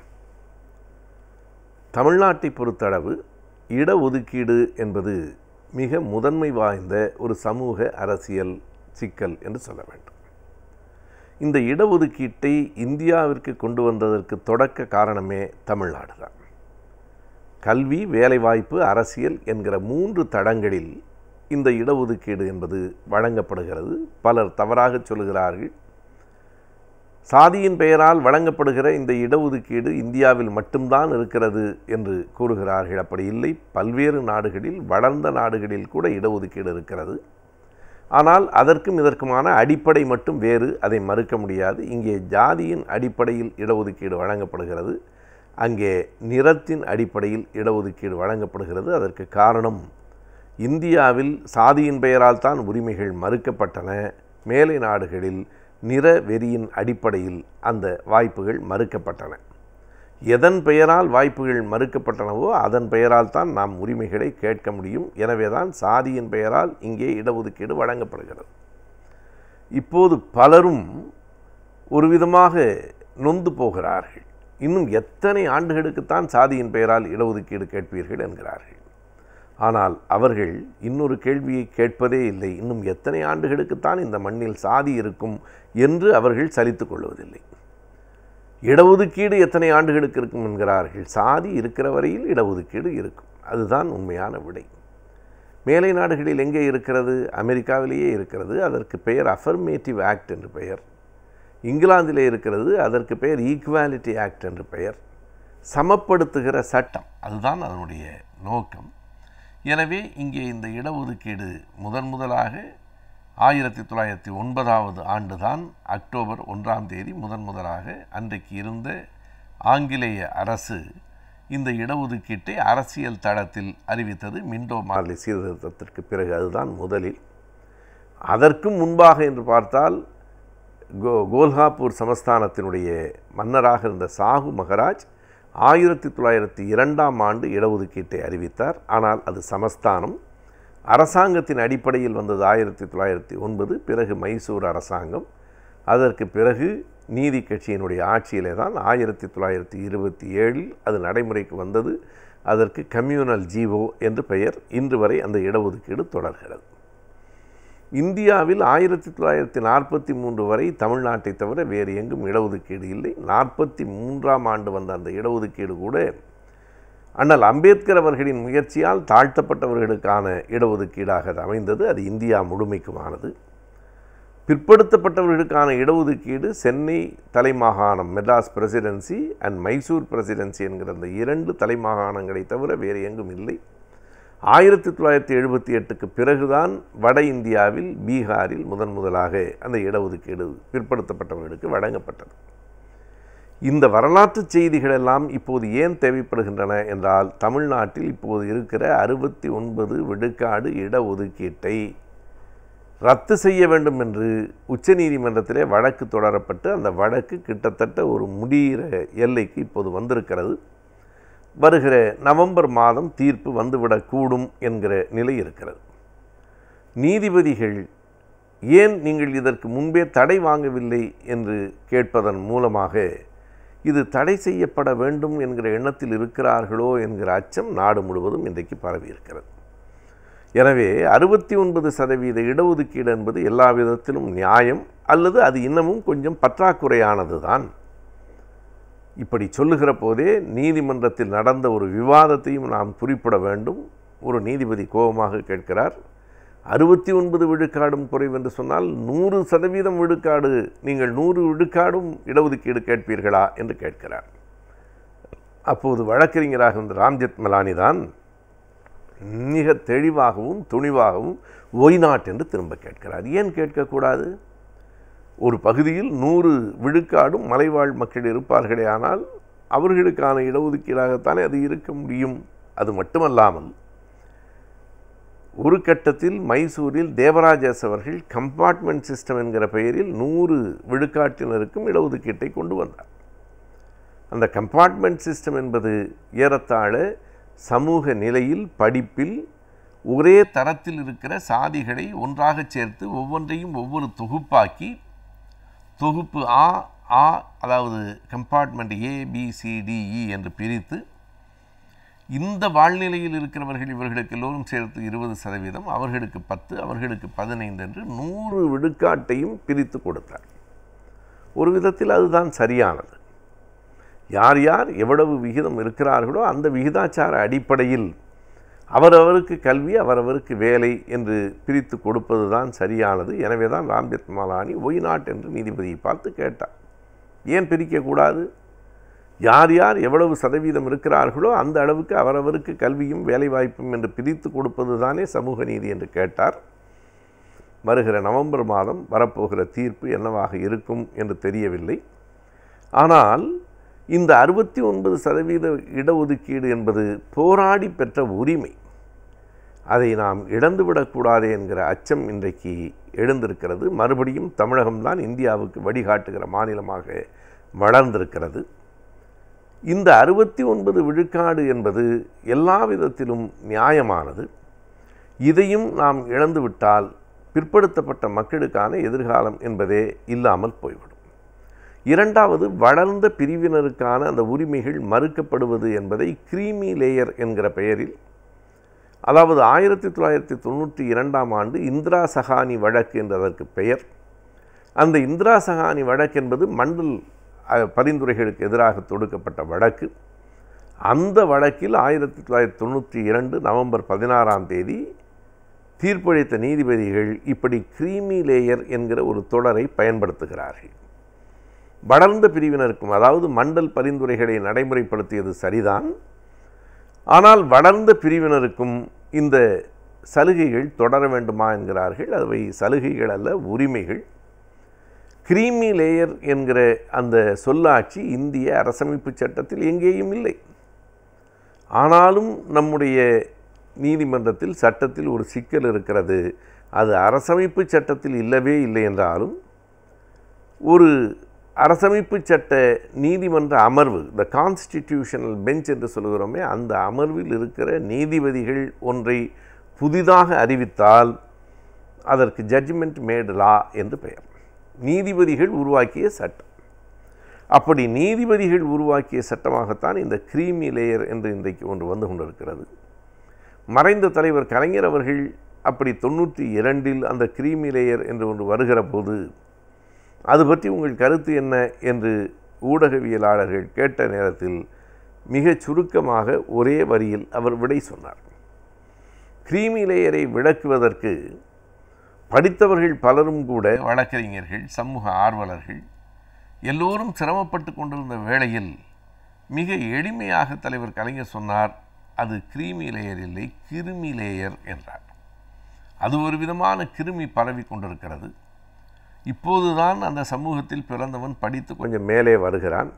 தமிழ்நாட்டை பொறுத்தளவு இடஒதுக்கீடு என்பது மிக முதன்மை வாய்ந்த ஒரு சமூக அரசியல் சிக்கல் என்று சொல்ல வேண்டும். இந்த இடஒதுக்கீட்டை இந்தியாவிற்கு கொண்டு வந்ததற்கு தொடக்க காரணமே தமிழ்நாடு தான். கல்வி, வேலைவாய்ப்பு, அரசியல் என்கிற 3 தடங்களில் இந்த இடஒதுக்கீடு என்பது வழங்கப்படுகிறது. பலர் தவறாக சொல்கிறார்கள், சாதியின் பெயரால் வழங்கப்படுகிற இந்த இடஒதுக்கீடு இந்தியாவில் மட்டும்தான் இருக்கிறது என்று கூறுகிறார்கள். அப்படி இல்லை. பல்வேறு நாடுகளில், வளர்ந்த நாடுகளில் கூட இடஒதுக்கீடு இருக்கிறது. ஆனால் அதற்கும் இதற்குமான அடிப்படை மட்டும் வேறு, அதை மறுக்க முடியாது. இங்கே ஜாதியின் அடிப்படையில் இடஒதுக்கீடு வழங்கப்படுகிறது, அங்கே நிறத்தின் அடிப்படையில் இடஒதுக்கீடு வழங்கப்படுகிறது. அதற்கு காரணம், இந்தியாவில் சாதியின் பெயரால் தான் உரிமைகள் மறுக்கப்பட்டன. மேலை நாடுகளில் நிற வெறியின் அடிப்படையில் அந்த வாய்ப்புகள் மறுக்கப்பட்டன. எதன் பெயரால் வாய்ப்புகள் மறுக்கப்பட்டனவோ அதன் பெயரால் தான் நாம் உரிமைகளை கேட்க முடியும். எனவே தான் சாதியின் பெயரால் இங்கே இடஒதுக்கீடு வழங்கப்படுகிறது. இப்போது பலரும் ஒரு விதமாக நொந்து போகிறார்கள். இன்னும் எத்தனை ஆண்டுகளுக்குத்தான் சாதியின் பெயரால் இடஒதுக்கீடு கேட்பீர்கள் என்கிறார்கள். ஆனால் அவர்கள் இன்னொரு கேள்வியை கேட்பதே இல்லை, இன்னும் எத்தனை ஆண்டுகளுக்குத்தான் இந்த மண்ணில் சாதி இருக்கும் என்று அவர்கள் சலித்து கொள்வதில்லை. இடஒதுக்கீடு எத்தனை ஆண்டுகளுக்கு இருக்கும் என்கிறார்கள். சாதி இருக்கிற வரையில் இடஒதுக்கீடு இருக்கும். அதுதான் உண்மையான விடை. மேலை நாடுகளில் எங்கே இருக்கிறது? அமெரிக்காவிலேயே இருக்கிறது. அதற்கு பெயர் அஃபர்மேட்டிவ் ஆக்ட் என்று பெயர். இங்கிலாந்திலே இருக்கிறது, அதற்கு பெயர் ஈக்குவாலிட்டி ஆக்ட் என்று பெயர். சமப்படுத்துகிற சட்டம், அதுதான் அதனுடைய நோக்கம். எனவே இங்கே இந்த இடஒதுக்கீடு முதலாக 1909 ஆண்டுதான் அக்டோபர் 1ஆம் தேதி முதலாக அன்றைக்கு இருந்த ஆங்கிலேய அரசு இந்த இடஒதுக்கீட்டை அரசியல் தளத்தில் அறிவித்தது. மிண்டோ மார்லி சீர்திருத்தத்திற்கு பிறகு அதுதான் முதலில். அதற்கும் முன்பாக என்று பார்த்தால் கோல்ஹாப்பூர் சமஸ்தானத்தினுடைய மன்னராக இருந்த சாகு மகராஜ் 1902ஆம் ஆண்டு இடஒதுக்கீட்டை அறிவித்தார். ஆனால் அது சமஸ்தானம். அரசாங்கத்தின் அடிப்படையில் வந்தது 1909, பிறகு மைசூர் அரசாங்கம். அதற்கு பிறகு நீதி கட்சியினுடைய ஆட்சியிலே தான் 1927 அது நடைமுறைக்கு வந்தது. அதற்கு கம்யூனல் ஜீவோ என்று பெயர். இன்று வரை அந்த இடஒதுக்கீடு தொடர்கிறது. இந்தியாவில் 1943 வரை தமிழ்நாட்டை தவிர வேறு எங்கும் இடஒதுக்கீடு இல்லை. 43ஆம் ஆண்டு வந்த அந்த இடஒதுக்கீடு கூட அண்ணல் அம்பேத்கர் அவர்களின் முயற்சியால் தாழ்த்தப்பட்டவர்களுக்கான இடஒதுக்கீடாக அது அமைந்தது. அது இந்தியா முழுமைக்குமானது. பிற்படுத்தப்பட்டவர்களுக்கான இடஒதுக்கீடு சென்னை தலைமாகாணம், Madras presidency and Mysore presidency என்கிற அந்த 2 தலைமாகாணங்களை தவிர வேறு எங்கும் இல்லை. 1978க்கு பிறகுதான் வட இந்தியாவில் பீகாரில் முதலாக அந்த இடஒதுக்கீடு பிற்படுத்தப்பட்டவர்களுக்கு வழங்கப்பட்டது. இந்த வரலாற்று செய்திகளெல்லாம் இப்போது ஏன் தேவைப்படுகின்றன என்றால், தமிழ்நாட்டில் இப்போது இருக்கிற 69 விழுக்காடு இடஒதுக்கீட்டை ரத்து செய்ய வேண்டும் என்று உச்சநீதிமன்றத்திலே வழக்கு தொடரப்பட்டு அந்த வழக்கு கிட்டத்தட்ட ஒரு முடிகிற எல்லைக்கு இப்போது வந்திருக்கிறது. வருகிற நவம்பர் மாதம் தீர்ப்பு வந்துவிடக்கூடும் என்கிற நிலை இருக்கிறது. நீதிபதிகள் ஏன் நீங்கள் இதற்கு முன்பே தடை வாங்கவில்லை என்று கேட்பதன் மூலமாக இது தடை செய்யப்பட வேண்டும் என்கிற எண்ணத்தில் இருக்கிறார்களோ என்கிற அச்சம் நாடு முழுவதும் இன்றைக்கு பரவி இருக்கிறது. எனவே 69% இடஒதுக்கீடு என்பது எல்லா விதத்திலும் நியாயம், அல்லது அது இன்னமும் கொஞ்சம் பற்றாக்குறையானது தான். இப்படி சொல்லுகிற போதே நீதிமன்றத்தில் நடந்த ஒரு விவாதத்தையும் நாம் குறிப்பிட வேண்டும். ஒரு நீதிபதி கோபமாக கேட்கிறார், 69 விழுக்காடும் குறைவென்று சொன்னால் 100% விழுக்காடு, நீங்கள் 100 விழுக்காடும் இடஒதுக்கீடு கேட்பீர்களா என்று கேட்கிறார். அப்போது வழக்கறிஞராக இருந்த ராம்ஜெத் மலானி தான் மிக தெளிவாகவும் துணிவாகவும் ஒய் நாட் என்று திரும்ப கேட்கிறார். ஏன் கேட்கக்கூடாது? ஒரு பகுதியில் 100 விழுக்காடும் மலைவாழ் மக்கள் இருப்பார்களே, ஆனால் அவர்களுக்கான இடஒதுக்கீடாகத்தானே அது இருக்க முடியும். அது மட்டுமல்லாமல் ஒரு கட்டத்தில் மைசூரில் தேவராஜஸ் அவர்கள் கம்பார்ட்மெண்ட் சிஸ்டம் என்கிற பெயரில் 100 விழுக்காட்டினருக்கும் இடஒதுக்கீட்டை கொண்டு வந்தார். அந்த கம்பார்ட்மெண்ட் சிஸ்டம் என்பது ஏறத்தாழ சமூக நிலையில், படிப்பில் ஒரே தரத்தில் இருக்கிற சாதிகளை ஒன்றாக சேர்த்து ஒவ்வொன்றையும் ஒவ்வொரு தொகுப்பாக்கி, தொகுப்பு ஆ அதாவது கம்பார்ட்மெண்ட் ABCDE என்று பிரித்து, இந்த வாழ்நிலையில் இருக்கிறவர்கள் இவர்களுக்கு எல்லோரும் சேர்த்து 20%, அவர்களுக்கு 10, அவர்களுக்கு 15 என்று 100 விழுக்காட்டையும் பிரித்து கொடுத்தார். ஒரு விதத்தில் அதுதான் சரியானது. யார் யார் எவ்வளவு விகிதம் இருக்கிறார்களோ அந்த விகிதாச்சார அடிப்படையில் அவரவருக்கு கல்வி, அவரவருக்கு வேலை என்று பிரித்து கொடுப்பது தான் சரியானது. எனவே தான் ராம்ஜெத் மலானி ஒய் நாட் என்று நீதிபதியை பார்த்து கேட்டார், ஏன் பிரிக்கக்கூடாது? யார் யார் எவ்வளவு சதவீதம் இருக்கிறார்களோ அந்த அளவுக்கு அவரவருக்கு கல்வியும் வேலைவாய்ப்பும் என்று பிரித்து கொடுப்பது தானே சமூக நீதி என்று கேட்டார். வருகிற நவம்பர் மாதம் வரப்போகிற தீர்ப்பு என்னவாக இருக்கும் என்று தெரியவில்லை. ஆனால் இந்த 69% இடஒதுக்கீடு என்பது போராடி பெற்ற உரிமை. அதை நாம் இழந்துவிடக்கூடாது என்கிற அச்சம் இன்றைக்கு எழுந்திருக்கிறது. மறுபடியும் தமிழகம்தான் இந்தியாவுக்கு வழிகாட்டுகிற மாநிலமாக வளர்ந்திருக்கிறது. இந்த 69 விழுக்காடு என்பது எல்லா விதத்திலும் நியாயமானது. இதையும் நாம் இழந்துவிட்டால் பிற்படுத்தப்பட்ட மக்களுக்கான எதிர்காலம் என்பதே இல்லாமல் போய்விடும். இரண்டாவது, வளர்ந்த பிரிவினருக்கான அந்த உரிமைகள் மறுக்கப்படுவது என்பதை கிரீமி லேயர் என்கிற பெயரில், அதாவது 1992ஆம் ஆண்டு இந்திரா சஹானி வழக்கு என்று அதற்கு பெயர். அந்த இந்திரா சஹானி வழக்கு என்பது மண்டல் பரிந்துரைகளுக்கு எதிராக தொடுக்கப்பட்ட வழக்கு. அந்த வழக்கில் 1992 நவம்பர் 16ஆம் தேதி தீர்ப்பளித்த நீதிபதிகள் இப்படி கிரீமி லேயர் என்கிற ஒரு தொடரை பயன்படுத்துகிறார்கள். வளர்ந்த பிரிவினருக்கும், அதாவது மண்டல் பரிந்துரைகளை நடைமுறைப்படுத்தியது சரிதான், ஆனால் வளர்ந்த பிரிவினருக்கும் இந்த சலுகைகள் தொடர வேண்டுமா என்கிறார்கள். அவை சலுகைகள் அல்ல, உரிமைகள். கிரீமி லேயர் என்கிற அந்த சொல்லாட்சி இந்திய அரசமைப்பு சட்டத்தில் எங்கேயும் இல்லை. ஆனாலும் நம்முடைய நீதிமன்றத்தில் சட்டத்தில் ஒரு சிக்கல் இருக்கிறது. அது அரசமைப்பு சட்டத்தில் இல்லவே இல்லை என்றாலும் ஒரு அரசமைப்பு சட்ட நீதிமன்ற அமர்வு, த கான்ஸ்டிடியூஷனல் பெஞ்ச் என்று சொல்கிறோமே, அந்த அமர்வில் இருக்கிற நீதிபதிகள் ஒன்றை புதிதாக அறிவித்தால் அதற்கு ஜட்ஜ்மெண்ட் மேடு லா என்று பெயர். நீதிபதிகள் உருவாக்கிய சட்டம். அப்படி நீதிபதிகள் உருவாக்கிய சட்டமாகத்தான் இந்த கிரீமி லேயர் என்று இன்றைக்கு ஒன்று வந்து கொண்டிருக்கிறது. மறைந்த தலைவர் கலைஞர் அவர்கள் அப்படி 92 அந்த கிரீமி லேயர் என்று ஒன்று வருகிற போது அது பற்றி உங்கள் கருத்து என்ன என்று ஊடகவியலாளர்கள் கேட்ட நேரத்தில் மிக சுருக்கமாக ஒரே வரியில் அவர் விடை சொன்னார். கிரீமி லேயரை விளக்குவதற்கு படித்தவர்கள் பலரும் கூட, வழக்கறிஞர்கள், சமூக ஆர்வலர்கள் எல்லோரும் சிரமப்பட்டு கொண்டிருந்த வேளையில் மிக எளிமையாக தலைவர் கலைஞர் சொன்னார், அது கிரீமி லேயர் இல்லை, கிருமி லேயர் என்றார். அது ஒரு விதமான கிருமி பரவி கொண்டிருக்கிறது. இப்போதுதான் அந்த சமூகத்தில் பிறந்தவன் படித்து கொஞ்சம் மேலே வருகிறான்.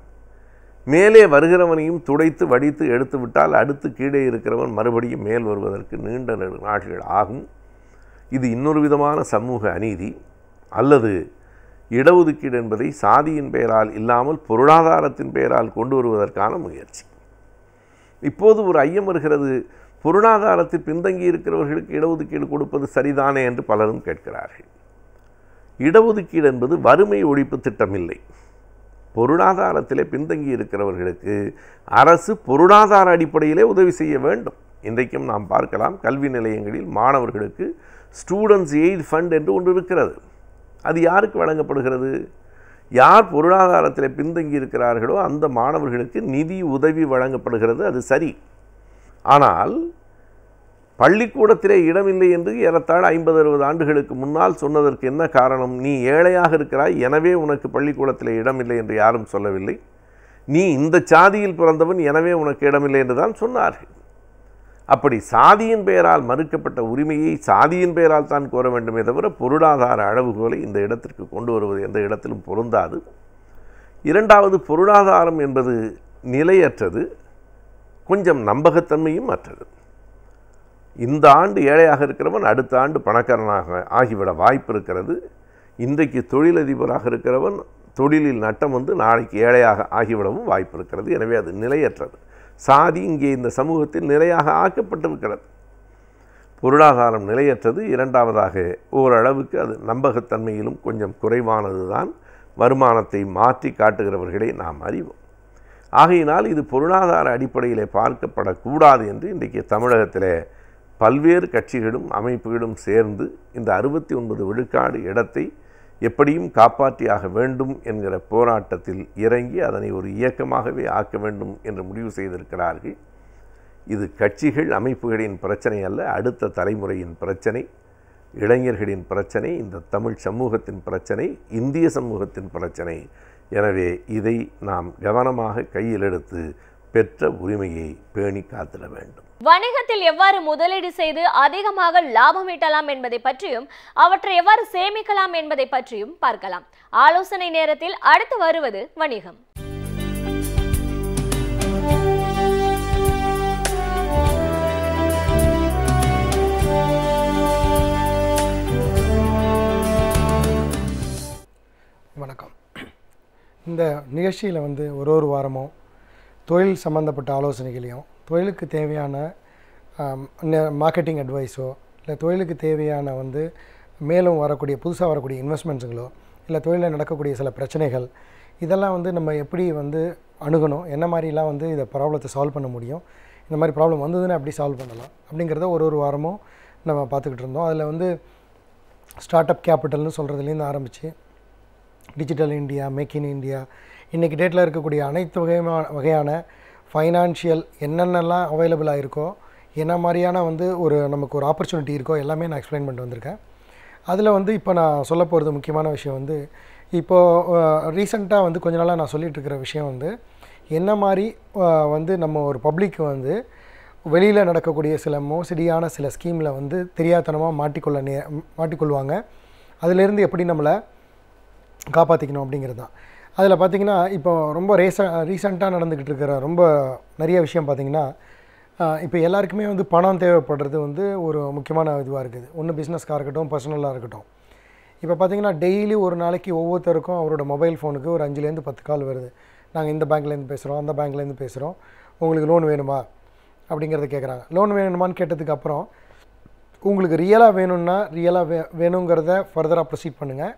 மேலே வருகிறவனையும் துடைத்து வடித்து எடுத்து விட்டால் அடுத்து கீழே இருக்கிறவன் மறுபடியும் மேல் வருவதற்கு நீண்ட நாட்கள் ஆகும். இது இன்னொரு விதமான சமூக அநீதி. அல்லது இடஒதுக்கீடு என்பதை சாதியின் பெயரால் இல்லாமல் பொருளாதாரத்தின் பெயரால் கொண்டு வருவதற்கான முயற்சி. இப்போது ஒரு ஐயம் வருகிறது, பொருளாதாரத்தில் பின்தங்கி இருக்கிறவர்களுக்கு இடஒதுக்கீடு கொடுப்பது சரிதானே என்று பலரும் கேட்கிறார்கள். இடஒதுக்கீடு என்பது வறுமை ஒழிப்பு திட்டம் இல்லை. பொருளாதாரத்திலே பின்தங்கி இருக்கிறவர்களுக்கு அரசு பொருளாதார அடிப்படையிலே உதவி செய்ய வேண்டும். இன்றைக்கும் நாம் பார்க்கலாம், கல்வி நிலையங்களில் மாணவர்களுக்கு ஸ்டூடெண்ட்ஸ் எய்ட் ஃபண்ட் என்று ஒன்று இருக்கிறது. அது யாருக்கு வழங்கப்படுகிறது? யார் பொருளாதாரத்தில் பின்தங்கி இருக்கிறார்களோ அந்த மாணவர்களுக்கு நிதி உதவி வழங்கப்படுகிறது. அது சரி. ஆனால் பள்ளிக்கூடத்திலே இடமில்லை என்று ஏறத்தாழ 50-60 ஆண்டுகளுக்கு முன்னால் சொன்னதற்கு என்ன காரணம்? நீ ஏழையாக இருக்கிறாய், எனவே உனக்கு பள்ளிக்கூடத்திலே இடமில்லை என்று யாரும் சொல்லவில்லை. நீ இந்த சாதியில் பிறந்தவன், எனவே உனக்கு இடமில்லை என்று தான் சொன்னார்கள். அப்படி சாதியின் பெயரால் மறுக்கப்பட்ட உரிமையை சாதியின் பெயரால் தான் கோர வேண்டுமே தவிர பொருளாதார அளவுகோலை இந்த இடத்திற்கு கொண்டு வருவது எந்த இடத்திலும் பொருந்தாது. இரண்டாவது, பொருளாதாரம் என்பது நிலையற்றது, கொஞ்சம் நம்பகத்தன்மையும் அற்றது. இந்த ஆண்டு ஏழையாக இருக்கிறவன் அடுத்த ஆண்டு பணக்காரனாக ஆகிவிட வாய்ப்பு இருக்கிறது. இன்றைக்கு தொழிலதிபராக இருக்கிறவன் தொழிலில் நட்டம் வந்து நாளைக்கு ஏழையாக ஆகிவிடவும் வாய்ப்பு இருக்கிறது. எனவே அது நிலையற்றது. சாதி இங்கே இந்த சமூகத்தில் நிலையாக ஆக்கப்பட்டிருக்கிறது. பொருளாதாரம் நிலையற்றது. இரண்டாவதாக ஓரளவுக்கு அது நம்பகத்தன்மையிலும் கொஞ்சம் குறைவானது தான். வருமானத்தை மாற்றி காட்டுகிறவர்களை நாம் அறிவோம். ஆகையினால் இது பொருளாதார அடிப்படையிலே பார்க்கப்படக்கூடாது என்று இன்றைக்கு தமிழகத்தில் பல்வேறு கட்சிகளும் அமைப்புகளும் சேர்ந்து இந்த 69 விழுக்காடு இடத்தை எப்படியும் காப்பாற்றியாக வேண்டும் என்கிற போராட்டத்தில் இறங்கி அதனை ஒரு இயக்கமாகவே ஆக்க வேண்டும் என்று முடிவு செய்திருக்கிறார்கள். இது கட்சிகள் அமைப்புகளின் பிரச்சனை அல்ல, அடுத்த தலைமுறையின் பிரச்சனை, இளைஞர்களின் பிரச்சனை, இந்த தமிழ் சமூகத்தின் பிரச்சனை, இந்திய சமூகத்தின் பிரச்சனை. எனவே இதை நாம் கவனமாக கையில் எடுத்து பெற்ற உரிமையை பேணி காத்திட வேண்டும். வணிகத்தில் எவ்வாறு முதலீடு செய்து அதிகமாக லாபம் ஈட்டலாம் என்பதை பற்றியும் அவற்றை எவ்வாறு சேமிக்கலாம் என்பதை பற்றியும் பார்க்கலாம். ஆலோசனை நேரத்தில் அடுத்து வருவது வணிகம். வணக்கம். இந்த நிகழ்ச்சியில் ஒரு வாரமும் தொழில் சம்மந்தப்பட்ட ஆலோசனைகளையும், தொழிலுக்கு தேவையான மார்க்கெட்டிங் அட்வைஸோ, இல்லை தொழிலுக்கு தேவையான மேலும் வரக்கூடிய புதுசாக வரக்கூடிய இன்வெஸ்ட்மெண்ட்ஸுங்களோ, இல்லை தொழிலில் நடக்கக்கூடிய சில பிரச்சனைகள், இதெல்லாம் நம்ம எப்படி அணுகணும், என்ன மாதிரிலாம் இதை ப்ராப்ளத்தை சால்வ் பண்ண முடியும், இந்த மாதிரி ப்ராப்ளம் வந்ததுன்னா எப்படி சால்வ் பண்ணலாம் அப்படிங்கிறத ஒரு வாரமும் நம்ம பார்த்துக்கிட்டு இருந்தோம். அதில் ஸ்டார்ட் அப் கேபிட்டல்னு சொல்கிறதுலேருந்து ஆரம்பித்து digital India, make in India, இன்றைக்கி டேட்டில் இருக்கக்கூடிய அனைத்து வகையான ஃபைனான்ஷியல் என்னென்னலாம் அவைலபிளாக இருக்கோ, என்ன மாதிரியான நமக்கு ஒரு ஆப்பர்ச்சுனிட்டி இருக்கோ எல்லாமே நான் எக்ஸ்பிளைன் பண்ணிட்டு வந்திருக்கேன். அதில் இப்போ நான் சொல்ல போகிறது முக்கியமான விஷயம் இப்போது ரீசெண்டாக கொஞ்ச நாளாக நான் சொல்லிகிட்டு இருக்கிற விஷயம் என்ன மாதிரி நம்ம ஒரு பப்ளிக்கு வெளியில் நடக்கக்கூடிய சில மோசடியான சில ஸ்கீமில் வந்து தெரியாதனமாக மாட்டிக்கொள்வாங்க. அதிலேருந்து எப்படி நம்மளை காப்பாற்றிக்கணும் அப்படிங்கிறது தான். அதில் பார்த்திங்கன்னா இப்போ ரொம்ப ரீசெண்டாக நடந்துக்கிட்டு இருக்கிற ரொம்ப நிறைய விஷயம் பார்த்திங்கன்னா, இப்போ எல்லாருக்குமே வந்து பணம் தேவைப்படுறது வந்து ஒரு முக்கியமான இதுவாக இருக்குது. ஒன்று பிஸ்னஸ்க்காக இருக்கட்டும், பர்சனலாக இருக்கட்டும். இப்போ பார்த்திங்கன்னா டெய்லி ஒரு நாளைக்கு ஒவ்வொருத்தருக்கும் அவரோட மொபைல் ஃபோனுக்கு ஒரு 5லேருந்து 10 கால் வருது. நாங்கள் இந்த பேங்க்லேருந்து பேசுகிறோம், அந்த பேங்க்லேருந்து பேசுகிறோம், உங்களுக்கு லோன் வேணுமா அப்படிங்கிறத கேட்குறாங்க. லோன் வேணுமான்னு கேட்டதுக்கு அப்புறம் உங்களுக்கு ரியலாக வேணும்னா வேணுங்கிறத ஃபர்தராக ப்ரொசீட் பண்ணுங்கள்.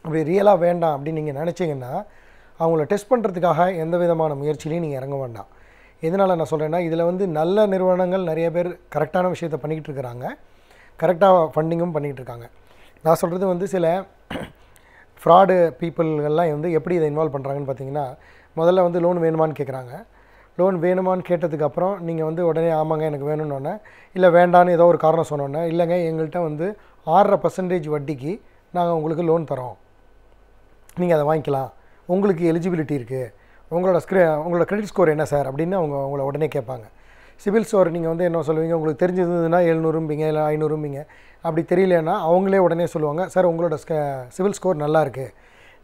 அப்படி ரியலாக வேண்டாம் அப்படின்னு நீங்கள் நினச்சிங்கன்னா அவங்கள டெஸ்ட் பண்ணுறதுக்காக எந்த விதமான முயற்சியிலையும் நீங்கள் இறங்க வேண்டாம். எதனால் நான் சொல்கிறேன்னா, இதில் வந்து நல்ல நிறுவனங்கள் நிறைய பேர் கரெக்டான விஷயத்தை பண்ணிக்கிட்டு இருக்கிறாங்க, கரெக்டாக ஃபண்டிங்கும் பண்ணிகிட்டு இருக்காங்க. நான் சொல்கிறது வந்து சில ஃப்ராடு பீப்புள்கள்லாம் வந்து எப்படி இதை இன்வால்வ் பண்ணுறாங்கன்னு பார்த்தீங்கன்னா, முதல்ல வந்து லோன் வேணுமான்னு கேட்குறாங்க. லோன் வேணுமான்னு கேட்டதுக்கப்புறம் நீங்கள் வந்து உடனே ஆமாங்க எனக்கு வேணும்னோடனே, இல்லை வேண்டான்னு ஏதோ ஒரு காரணம் சொன்னோன்னே, இல்லைங்க எங்கள்கிட்ட வந்து 6.5% வட்டிக்கு நாங்கள் உங்களுக்கு லோன் தரோம், நீங்கள் அதை வாங்கிக்கலாம், உங்களுக்கு எலிஜிபிலிட்டி இருக்குது, உங்களோட கிரெடிட் ஸ்கோர் என்ன சார் அப்படின்னு அவங்கள உடனே கேட்பாங்க. சிவில் ஸ்கோர் நீங்கள் வந்து என்ன சொல்லுவீங்க, உங்களுக்கு தெரிஞ்சதுன்னா 700ம்பிங்க, இல்லை 500ம்பிங்க. அப்படி தெரியலன்னா அவங்களே உடனே சொல்லுவாங்க, சார் உங்களோட சிவில் ஸ்கோர் நல்லா இருக்குது,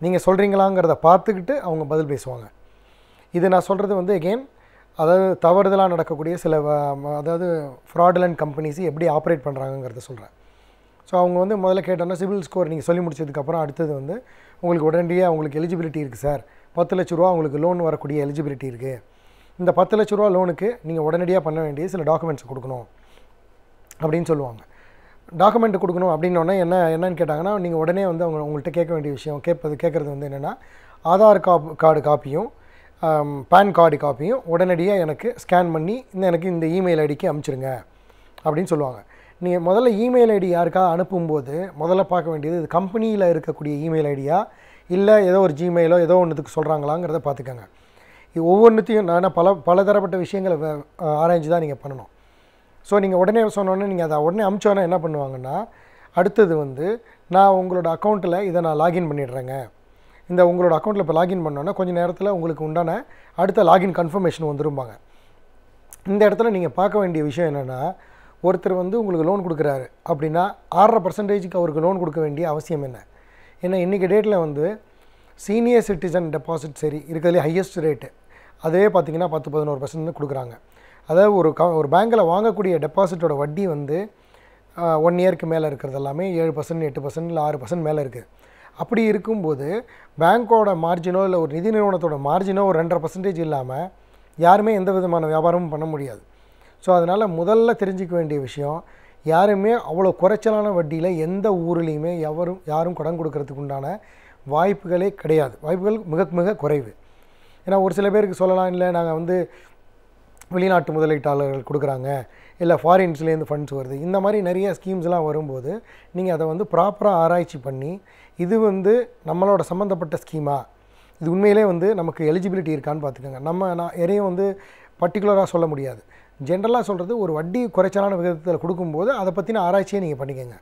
நீங்கள் சொல்கிறீங்களாங்கிறத பார்த்துக்கிட்டு அவங்க பதில் பேசுவாங்க. இது நான் சொல்கிறது வந்து எகெயின் அதாவது தவறுதலாக நடக்கக்கூடிய சில அதாவது ஃப்ராடுலண்ட் கம்பெனிஸ் எப்படி ஆப்ரேட் பண்ணுறாங்கங்கிறத சொல்கிறேன். ஸோ அவங்க வந்து முதல்ல கேட்டோன்னா சிவில் ஸ்கோர் நீங்கள் சொல்லி முடிச்சதுக்கப்புறம் அடுத்தது வந்து உங்களுக்கு உடனடியாக உங்களுக்கு எலிஜிபிலிட்டி இருக்குது சார், 10 லட்ச ரூபா உங்களுக்கு லோன் வரக்கூடிய எலிஜிபிலிட்டி இருக்குது, இந்த 10 லட்ச ரூபா லோனுக்கு நீங்கள் உடனடியாக பண்ண வேண்டிய சில டாக்குமெண்ட்ஸ் கொடுக்கணும் அப்படின்னு சொல்லுவாங்க. டாக்குமெண்ட் கொடுக்கணும் அப்படின்னோடனே என்னன்னு கேட்டாங்கன்னா, நீங்கள் உடனே வந்து உங்கள்கிட்ட கேட்க வேண்டிய விஷயம் கேட்குறது வந்து என்னென்னா, ஆதார் கார்டு காப்பியும் பேன் கார்டு காப்பியும் உடனடியாக எனக்கு ஸ்கேன் பண்ணி எனக்கு இந்த இமெயில் ஐடிக்கு அனுப்பிச்சிருங்க அப்படின்னு சொல்லுவாங்க. நீங்கள் முதல்ல இமெயில் ஐடி யாருக்காக அனுப்பும்போது முதல்ல பார்க்க வேண்டியது இது கம்பெனியில் இருக்கக்கூடிய இமெயில் ஐடியா, இல்லை ஏதோ ஒரு ஜிமெயிலோ ஏதோ ஒன்றுத்துக்கு சொல்கிறாங்களாங்கிறத பார்த்துக்கோங்க. இது ஒவ்வொன்றுத்தையும் நான் பல தரப்பட்ட விஷயங்களை ஆராய்ச்சி தான் நீங்கள் பண்ணணும். ஸோ நீங்கள் உடனே சொன்னோன்னே நீங்கள் அதை உடனே அனுப்பிச்சோன்னா என்ன பண்ணுவாங்கன்னா, அடுத்தது வந்து நான் உங்களோட அக்கௌண்ட்டில் இதை நான் லாகின் பண்ணிடுறேங்க, இந்த உங்களோட அக்கௌண்ட்டில் இப்போ லாகின் பண்ணோன்னா கொஞ்சம் நேரத்தில் உங்களுக்கு உண்டான அடுத்த லாகின் கன்ஃபர்மேஷன் வந்துரும்பாங்க. இந்த இடத்துல நீங்கள் பார்க்க வேண்டிய விஷயம் என்னென்னா, ஒருத்தர் வந்து உங்களுக்கு லோன் கொடுக்குறாரு அப்படின்னா 6.5% அவருக்கு லோன் கொடுக்க வேண்டிய அவசியம் என்ன? ஏன்னா இன்றைக்கி டேட்டில் வந்து சீனியர் சிட்டிசன் டெபாசிட் சரி இருக்கிறதுலே ஹையஸ்ட் ரேட்டு அதே பார்த்திங்கன்னா 10-11% கொடுக்குறாங்க. அதாவது ஒரு பேங்க்கில் வாங்கக்கூடிய டெபாசிட்டோட வட்டி வந்து 1 இயருக்கு மேலே இருக்கிறது எல்லாமே 7%, 8%, இல்லை 6% மேலே இருக்குது. அப்படி இருக்கும்போது பேங்க்கோட மார்ஜினோ இல்லை ஒரு நிதி நிறுவனத்தோட மார்ஜினோ ஒரு 2.5% இல்லாமல் யாருமே எந்த விதமான வியாபாரமும் பண்ண முடியாது. ஸோ அதனால் முதல்ல தெரிஞ்சிக்க வேண்டிய விஷயம், யாருமே அவ்வளோ குறைச்சலான வட்டியில் எந்த ஊர்லேயுமே யாரும் கடன் கொடுக்கறதுக்கு உண்டான வாய்ப்புகளே கிடையாது. வாய்ப்புகள் மிக மிக குறைவு. ஏன்னா ஒரு சில பேருக்கு சொல்லலாம், இல்லை நாங்கள் வந்து வெளிநாட்டு முதலீட்டாளர்கள் கொடுக்குறாங்க, இல்லை ஃபாரின்ஸ்லேருந்து ஃபண்ட்ஸ் வருது, இந்த மாதிரி நிறைய ஸ்கீம்ஸ்லாம் வரும்போது நீங்கள் அதை வந்து ப்ராப்பராக ஆராய்ச்சி பண்ணி இது வந்து நம்மளோட சம்மந்தப்பட்ட ஸ்கீமா, இது உண்மையிலே வந்து நமக்கு எலிஜிபிலிட்டி இருக்கான்னு பார்த்துக்கோங்க. நான் எதையும் வந்து பர்டிகுலராக சொல்ல முடியாது, ஜென்ரலாக சொல்கிறது ஒரு வட்டி குறைச்சலான விகிதத்தில் கொடுக்கும்போது அதை பற்றின ஆராய்ச்சியை நீங்கள் பண்ணிக்கோங்க.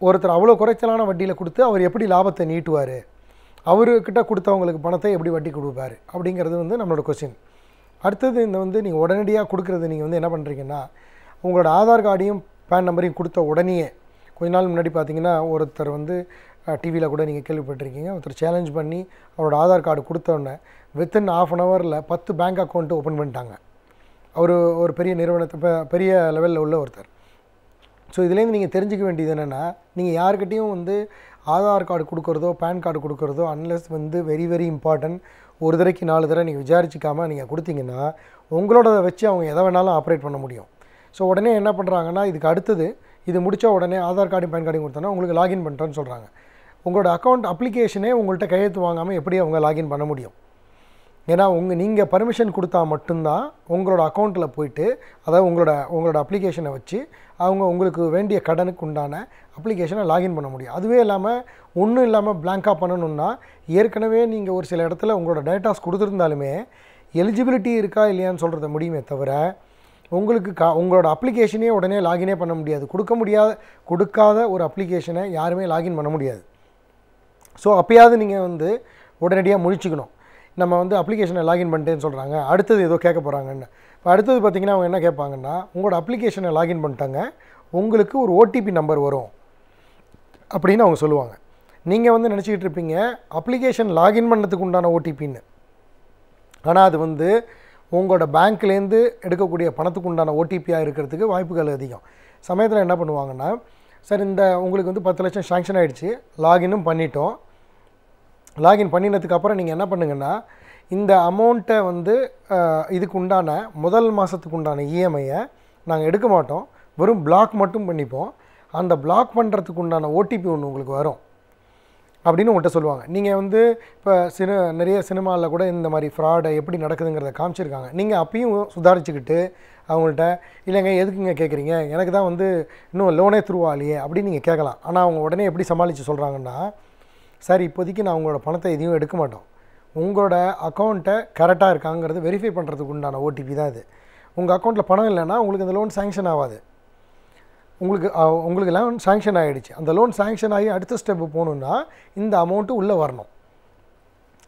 ஒருத்தர் அவ்வளோ குறைச்சலான வட்டியில் கொடுத்து அவர் எப்படி லாபத்தை நீட்டுவார், அவர்கிட்ட கொடுத்தவங்களுக்கு பணத்தை எப்படி வட்டி கொடுப்பார் அப்படிங்கிறது வந்து நம்மளோட கொஸ்டின். அடுத்தது இந்த வந்து நீங்கள் உடனடியாக கொடுக்குறது, நீங்கள் வந்து என்ன பண்ணுறீங்கன்னா, உங்களோட ஆதார் கார்டையும் பேன் நம்பரையும் கொடுத்த உடனேயே கொஞ்ச நாள் முன்னாடி பார்த்தீங்கன்னா ஒருத்தர் வந்து டிவியில் கூட நீங்கள் கேள்விப்பட்டிருக்கீங்க, ஒருத்தர் சேலஞ்ச் பண்ணி அவரோட ஆதார் கார்டு கொடுத்தோடனே வித்தின் 1/2 ஹவரில் 10 பேங்க் அக்கௌண்ட்டு ஓப்பன் பண்ணிட்டாங்க. அவர் ஒரு பெரிய நிறுவனத்தை பெரிய லெவலில் உள்ள ஒருத்தர். ஸோ இதுலேருந்து நீங்கள் தெரிஞ்சிக்க வேண்டியது என்னென்னா, நீங்கள் யாருக்கிட்டையும் வந்து ஆதார் கார்டு கொடுக்குறதோ பேன் கார்டு கொடுக்குறதோ அன்லெஸ் வந்து வெரி வெரி இம்பார்ட்டன்ட், ஒரு தடவைக்கு 4 தடவை நீங்கள் விசாரிச்சிக்காமல் நீங்கள் கொடுத்தீங்கன்னா உங்களோட வச்சு அவங்க எதை வேணாலும் ஆப்ரேட் பண்ண முடியும். ஸோ உடனே என்ன பண்ணுறாங்கன்னா, இதுக்கு அடுத்தது இது முடித்த உடனே ஆதார் கார்டையும் பேன் கார்டையும் கொடுத்தோன்னா உங்களுக்கு லாகின் பண்ணிட்டோன்னு சொல்கிறாங்க. உங்களோட அக்கௌண்ட் அப்ளிகேஷனே உங்கள்கிட்ட கையெழுத்து வாங்காமல் எப்படி அவங்க லாகின் பண்ண முடியும்? ஏன்னா நீங்கள் பர்மிஷன் கொடுத்தா மட்டும்தான் உங்களோட அக்கௌண்ட்டில் போய்ட்டு, அதாவது உங்களோட அப்ளிகேஷனை வச்சு அவங்க உங்களுக்கு வேண்டிய கடனுக்கு உண்டான அப்ளிகேஷனை லாகின் பண்ண முடியும். அதுவே இல்லாமல் ஒன்றும் இல்லாமல் பிளாங்காக பண்ணணுன்னா, ஏற்கனவே நீங்கள் ஒரு சில இடத்துல உங்களோட டேட்டாஸ் கொடுத்துருந்தாலுமே எலிஜிபிலிட்டி இருக்கா இல்லையான்னு சொல்கிறத முடியுமே தவிர, உங்களுக்கு உங்களோட அப்ளிகேஷனே உடனே லாகினே பண்ண முடியாது. கொடுக்காத ஒரு அப்ளிகேஷனை யாருமே லாகின் பண்ண முடியாது. ஸோ அப்போயாவது நீங்கள் வந்து உடனடியாக முழிச்சுக்கணும். நம்ம வந்து அப்ளிகேஷனை லாகின் பண்ணிட்டேன்னு சொல்கிறாங்க, அடுத்தது ஏதோ கேட்க போகிறாங்கன்னு. இப்போ அடுத்தது பார்த்திங்கன்னா அவங்க என்ன கேட்பாங்கன்னா, உங்களோட அப்ளிகேஷனை லாகின் பண்ணிட்டாங்க, உங்களுக்கு ஒரு ஓடிபி நம்பர் வரும் அப்படின்னு அவங்க சொல்லுவாங்க. நீங்கள் வந்து நினச்சிக்கிட்டு இருப்பீங்க அப்ளிகேஷன் லாகின் பண்ணதுக்கு உண்டான ஓடிபின்னு. ஆனால் அது வந்து உங்களோட பேங்க்லேருந்து எடுக்கக்கூடிய பணத்துக்கு உண்டான ஓடிபியாக இருக்கிறதுக்கு வாய்ப்புகள் அதிகம். சமயத்தில் என்ன பண்ணுவாங்கன்னா, சார் இந்த உங்களுக்கு வந்து 10 லட்சம் சாங்ஷன் ஆகிடுச்சு, லாகினும் பண்ணிட்டோம், லாகின் பண்ணினதுக்கப்புறம் நீங்கள் என்ன பண்ணுங்கன்னா, இந்த அமௌண்ட்டை வந்து இதுக்கு உண்டான முதல் மாதத்துக்கு உண்டான இஎம்ஐயை நாங்கள் எடுக்க மாட்டோம், வெறும் பிளாக் மட்டும் பண்ணிப்போம், அந்த பிளாக் பண்ணுறதுக்கு உண்டான ஓடிபி ஒன்று உங்களுக்கு வரும் அப்படின்னு உங்கள்கிட்ட சொல்லுவாங்க. நீங்கள் வந்து இப்போ நிறைய சினிமாவில் கூட இந்த மாதிரி ஃப்ராடை எப்படி நடக்குதுங்கிறத காமிச்சிருக்காங்க. நீங்கள் அப்பயும் சுதாரிச்சுக்கிட்டு அவங்கள்ட்ட, இல்லைங்க எதுக்குங்க கேட்குறீங்க, எனக்கு தான் வந்து இன்னும் லோனே த்ரூவாலையே அப்படின்னு நீங்கள் கேட்கலாம். ஆனால் அவங்க உடனே எப்படி சமாளித்து சொல்கிறாங்கன்னா, சார் இப்போதைக்கு நான் உங்களோட பணத்தை எதையும் எடுக்க மாட்டோம், உங்களோட அக்கௌண்ட்டை கரெக்டாக இருக்காங்கிறது வெரிஃபை பண்ணுறதுக்கு உண்டான ஓடிபி தான் இது. உங்கள் அக்கௌண்ட்டில் பணம் இல்லைன்னா உங்களுக்கு அந்த லோன் சாங்ஷன் ஆகாது. உங்களுக்கு லோன் சாங்ஷன் ஆகிடுச்சு, அந்த லோன் சாங்ஷன் ஆகி அடுத்த ஸ்டெப்பு போகணுன்னா இந்த அமௌண்ட்டு உள்ளே வரணும்.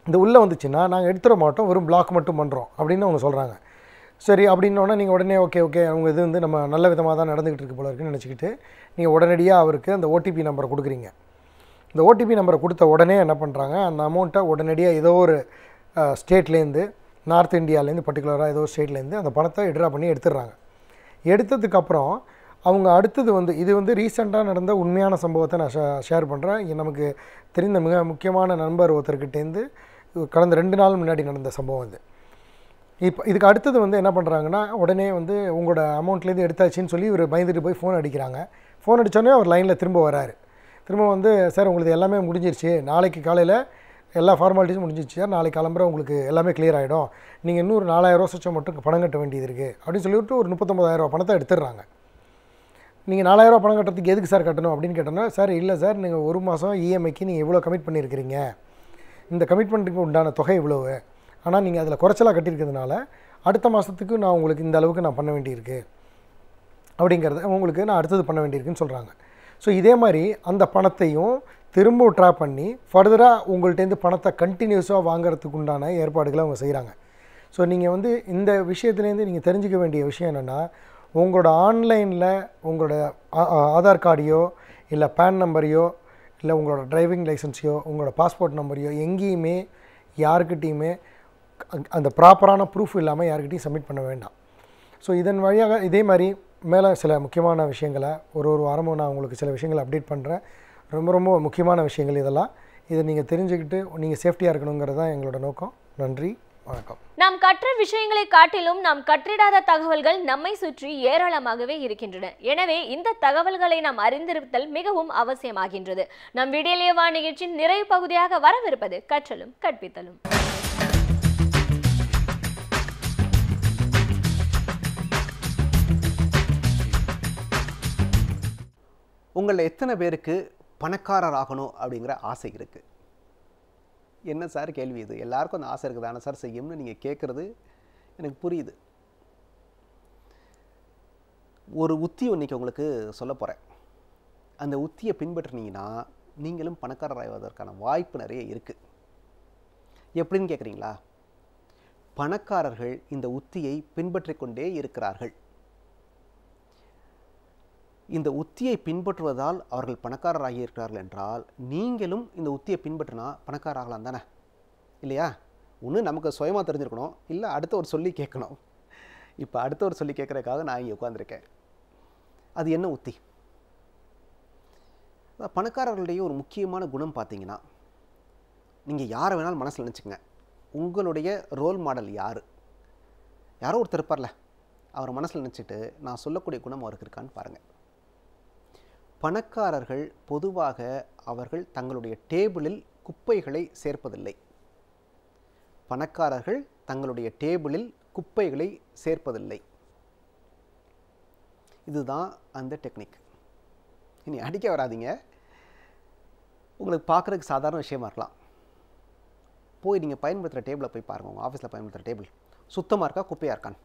இந்த உள்ளே வந்துச்சுன்னா நாங்கள் எடுத்துட மாட்டோம், வெறும் பிளாக் மட்டும் பண்ணுறோம் அப்படின்னு அவங்க சொல்கிறாங்க. சரி அப்படின்னோடனே நீங்கள் உடனே ஓகே அவங்க இது வந்து நம்ம நல்ல விதமாக தான் நடந்துக்கிட்டு இருக்கு போல இருக்குன்னு நினச்சிக்கிட்டு நீங்கள் உடனடியாக அவருக்கு அந்த ஓடிபி நம்பரை கொடுக்குறீங்க. இந்த ஓடிபி நம்பரை கொடுத்த உடனே என்ன பண்ணுறாங்க, அந்த அமௌண்ட்டை உடனடியாக ஏதோ ஒரு ஸ்டேட்லேருந்து, நார்த் இந்தியாவிலேருந்து பர்டிகுலராக ஏதோ ஸ்டேட்லேருந்து அந்த பணத்தை வித்ட்ரா பண்ணி எடுத்துடுறாங்க. எடுத்ததுக்கப்புறம் அவங்க அடுத்தது வந்து, இது வந்து ரீசெண்டாக நடந்த உண்மையான சம்பவத்தை நான் ஷேர் பண்ணுறேன். நமக்கு தெரிந்த மிக முக்கியமான நண்பர் ஒருத்தர்கிட்டேருந்து கடந்த 2 நாள் முன்னாடி நடந்த சம்பவம் இது. இப்போ இதுக்கு அடுத்தது வந்து என்ன பண்ணுறாங்கன்னா, உடனே வந்து உங்களோட அமௌண்ட்லேருந்து எடுத்தாச்சின்னு சொல்லி இவர் பயந்துட்டு போய் ஃபோன் அடிக்கிறாங்க. ஃபோன் அடித்தோடனே அவர் லைனில் திரும்ப வராரு. திரும்ப வந்து, சார் உங்களுக்கு எல்லாமே முடிஞ்சிருச்சு, நாளைக்கு காலையில் எல்லா ஃபார்மாலிட்டிஸும் முடிஞ்சிருச்சு சார், நாளைக்கு கிளம்புற உங்களுக்கு எல்லாமே கிளியர் ஆகிடும், நீங்கள் இன்னொரு 4000 சொச்சம் மட்டும் பணம் கட்ட வேண்டியது இருக்குது அப்படின்னு சொல்லிவிட்டு ஒரு 39,000 பணத்தை எடுத்துடுறாங்க. நீங்கள் 4000 பணம் கட்டுறதுக்கு எதுக்கு சார் கட்டணும் அப்படின்னு கேட்டோன்னா, சார் இல்லை சார், நீங்கள் 1 மாதம் இஎம்ஐக்கு நீங்கள் இவ்வளோ கமிட் பண்ணியிருக்கிறீங்க, இந்த கமிட்மெண்ட்டுக்கு உண்டான தொகை இவ்வளவு, ஆனால் நீங்கள் அதில் குறைச்சலாக கட்டியிருக்கிறதுனால அடுத்த மாதத்துக்கு நான் உங்களுக்கு இந்த அளவுக்கு நான் பண்ண வேண்டியிருக்கு அப்படிங்கிறத உங்களுக்கு நான் அடுத்தது பண்ண வேண்டியிருக்குன்னு சொல்கிறாங்க. ஸோ இதே மாதிரி அந்த பணத்தையும் திரும்ப ட்ரா பண்ணி ஃபர்தராக உங்கள்கிட்டேருந்து பணத்தை கண்டினியூஸாக வாங்குறதுக்கு உண்டான ஏற்பாடுகளை அவங்க செய்கிறாங்க. ஸோ நீங்கள் வந்து இந்த விஷயத்துலேருந்து நீங்கள் தெரிஞ்சிக்க வேண்டிய விஷயம் என்னென்னா, உங்களோட ஆன்லைனில் உங்களோட ஆதார் கார்டையோ இல்லை பேன் நம்பரையோ இல்லை உங்களோட டிரைவிங் லைசன்ஸையோ உங்களோட பாஸ்போர்ட் நம்பரையோ எங்கேயுமே யாருக்கிட்டேயுமே அந்த ப்ராப்பரான ப்ரூஃப் இல்லாமல் யாருக்கிட்டையும் சப்மிட் பண்ண வேண்டாம். ஸோ இதன் வழியாக இதே மாதிரி மேலே சில முக்கியமான விஷயங்களை ஒரு வாரமும் நான் உங்களுக்கு சில விஷயங்களை அப்டேட் பண்ணுறேன். ரொம்ப ரொம்ப முக்கியமான விஷயங்கள் இதெல்லாம். இதை நீங்கள் தெரிஞ்சுக்கிட்டு நீங்கள் சேஃப்டியாக இருக்கணுங்கிறது தான் எங்களோட நோக்கம். நன்றி, வணக்கம். நாம் கற்ற விஷயங்களை காட்டிலும் நாம் கற்றிடாத தகவல்கள் நம்மை சுற்றி ஏராளமாகவே இருக்கின்றன. எனவே இந்த தகவல்களை நாம் அறிந்திருத்தல் மிகவும் அவசியமாகின்றது. நம் விடியலே வா நிகழ்ச்சியின் நிறைவு பகுதியாக வரவிருப்பது கற்றலும் கற்பித்தலும். உங்களில் எத்தனை பேருக்கு பணக்காரர் ஆகணும் அப்படிங்கிற ஆசை இருக்குது? என்ன சார் கேள்வி இது? எல்லாருக்கும் அந்த ஆசை இருக்குது தானே சார் செய்யும்னு நீங்கள் கேட்குறது எனக்கு புரியுது. ஒரு உத்தி இன்றைக்கி உங்களுக்கு சொல்ல போகிறேன். அந்த உத்தியை பின்பற்றினீங்கன்னா நீங்களும் பணக்காரர் ஆவதற்கான வாய்ப்பு நிறைய இருக்குது. எப்படின்னு கேட்குறீங்களா? பணக்காரர்கள் இந்த உத்தியை பின்பற்றி கொண்டே இருக்கிறார்கள். இந்த உத்தியை பின்பற்றுவதால் அவர்கள் பணக்காரராகி இருக்கிறார்கள் என்றால் நீங்களும் இந்த உத்தியை பின்பற்றினா பணக்காரராகலாம் தானே, இல்லையா? ஒன்று நமக்கு சுயமாக தெரிஞ்சிருக்கணும், இல்லை அடுத்தவர் சொல்லி கேட்கணும். இப்போ அடுத்தவர் சொல்லி கேட்குறதுக்காக நான் இங்கே உட்காந்துருக்கேன். அது என்ன உத்தி? பணக்காரர்களுடைய ஒரு முக்கியமான குணம் பார்த்தீங்கன்னா, நீங்கள் யாரை வேணாலும் மனசில் நினச்சிக்கங்க, உங்களுடைய ரோல் மாடல் யார்? யாரோ ஒருத்தர் இருப்பார்ல, அவர் மனசில் நினச்சிட்டு நான் சொல்லக்கூடிய குணம் அவருக்கு இருக்கான்னு பாருங்கள். பணக்காரர்கள் பொதுவாக அவர்கள் தங்களுடைய டேபிளில் குப்பைகளை சேர்ப்பதில்லை. பணக்காரர்கள் தங்களுடைய டேபிளில் குப்பைகளை சேர்ப்பதில்லை. இதுதான் அந்த டெக்னிக். இனி அடிக்க வராதிங்க. உங்களுக்கு பார்க்குறதுக்கு சாதாரண விஷயமா இருக்கலாம். போய் நீங்கள் பயன்படுத்துகிற டேபிளை போய் பாருங்கள். உங்கள் ஆஃபீஸில் பயன்படுத்துகிற டேபிள் சுத்தமாக இருக்கா குப்பையாக இருக்கான்னு.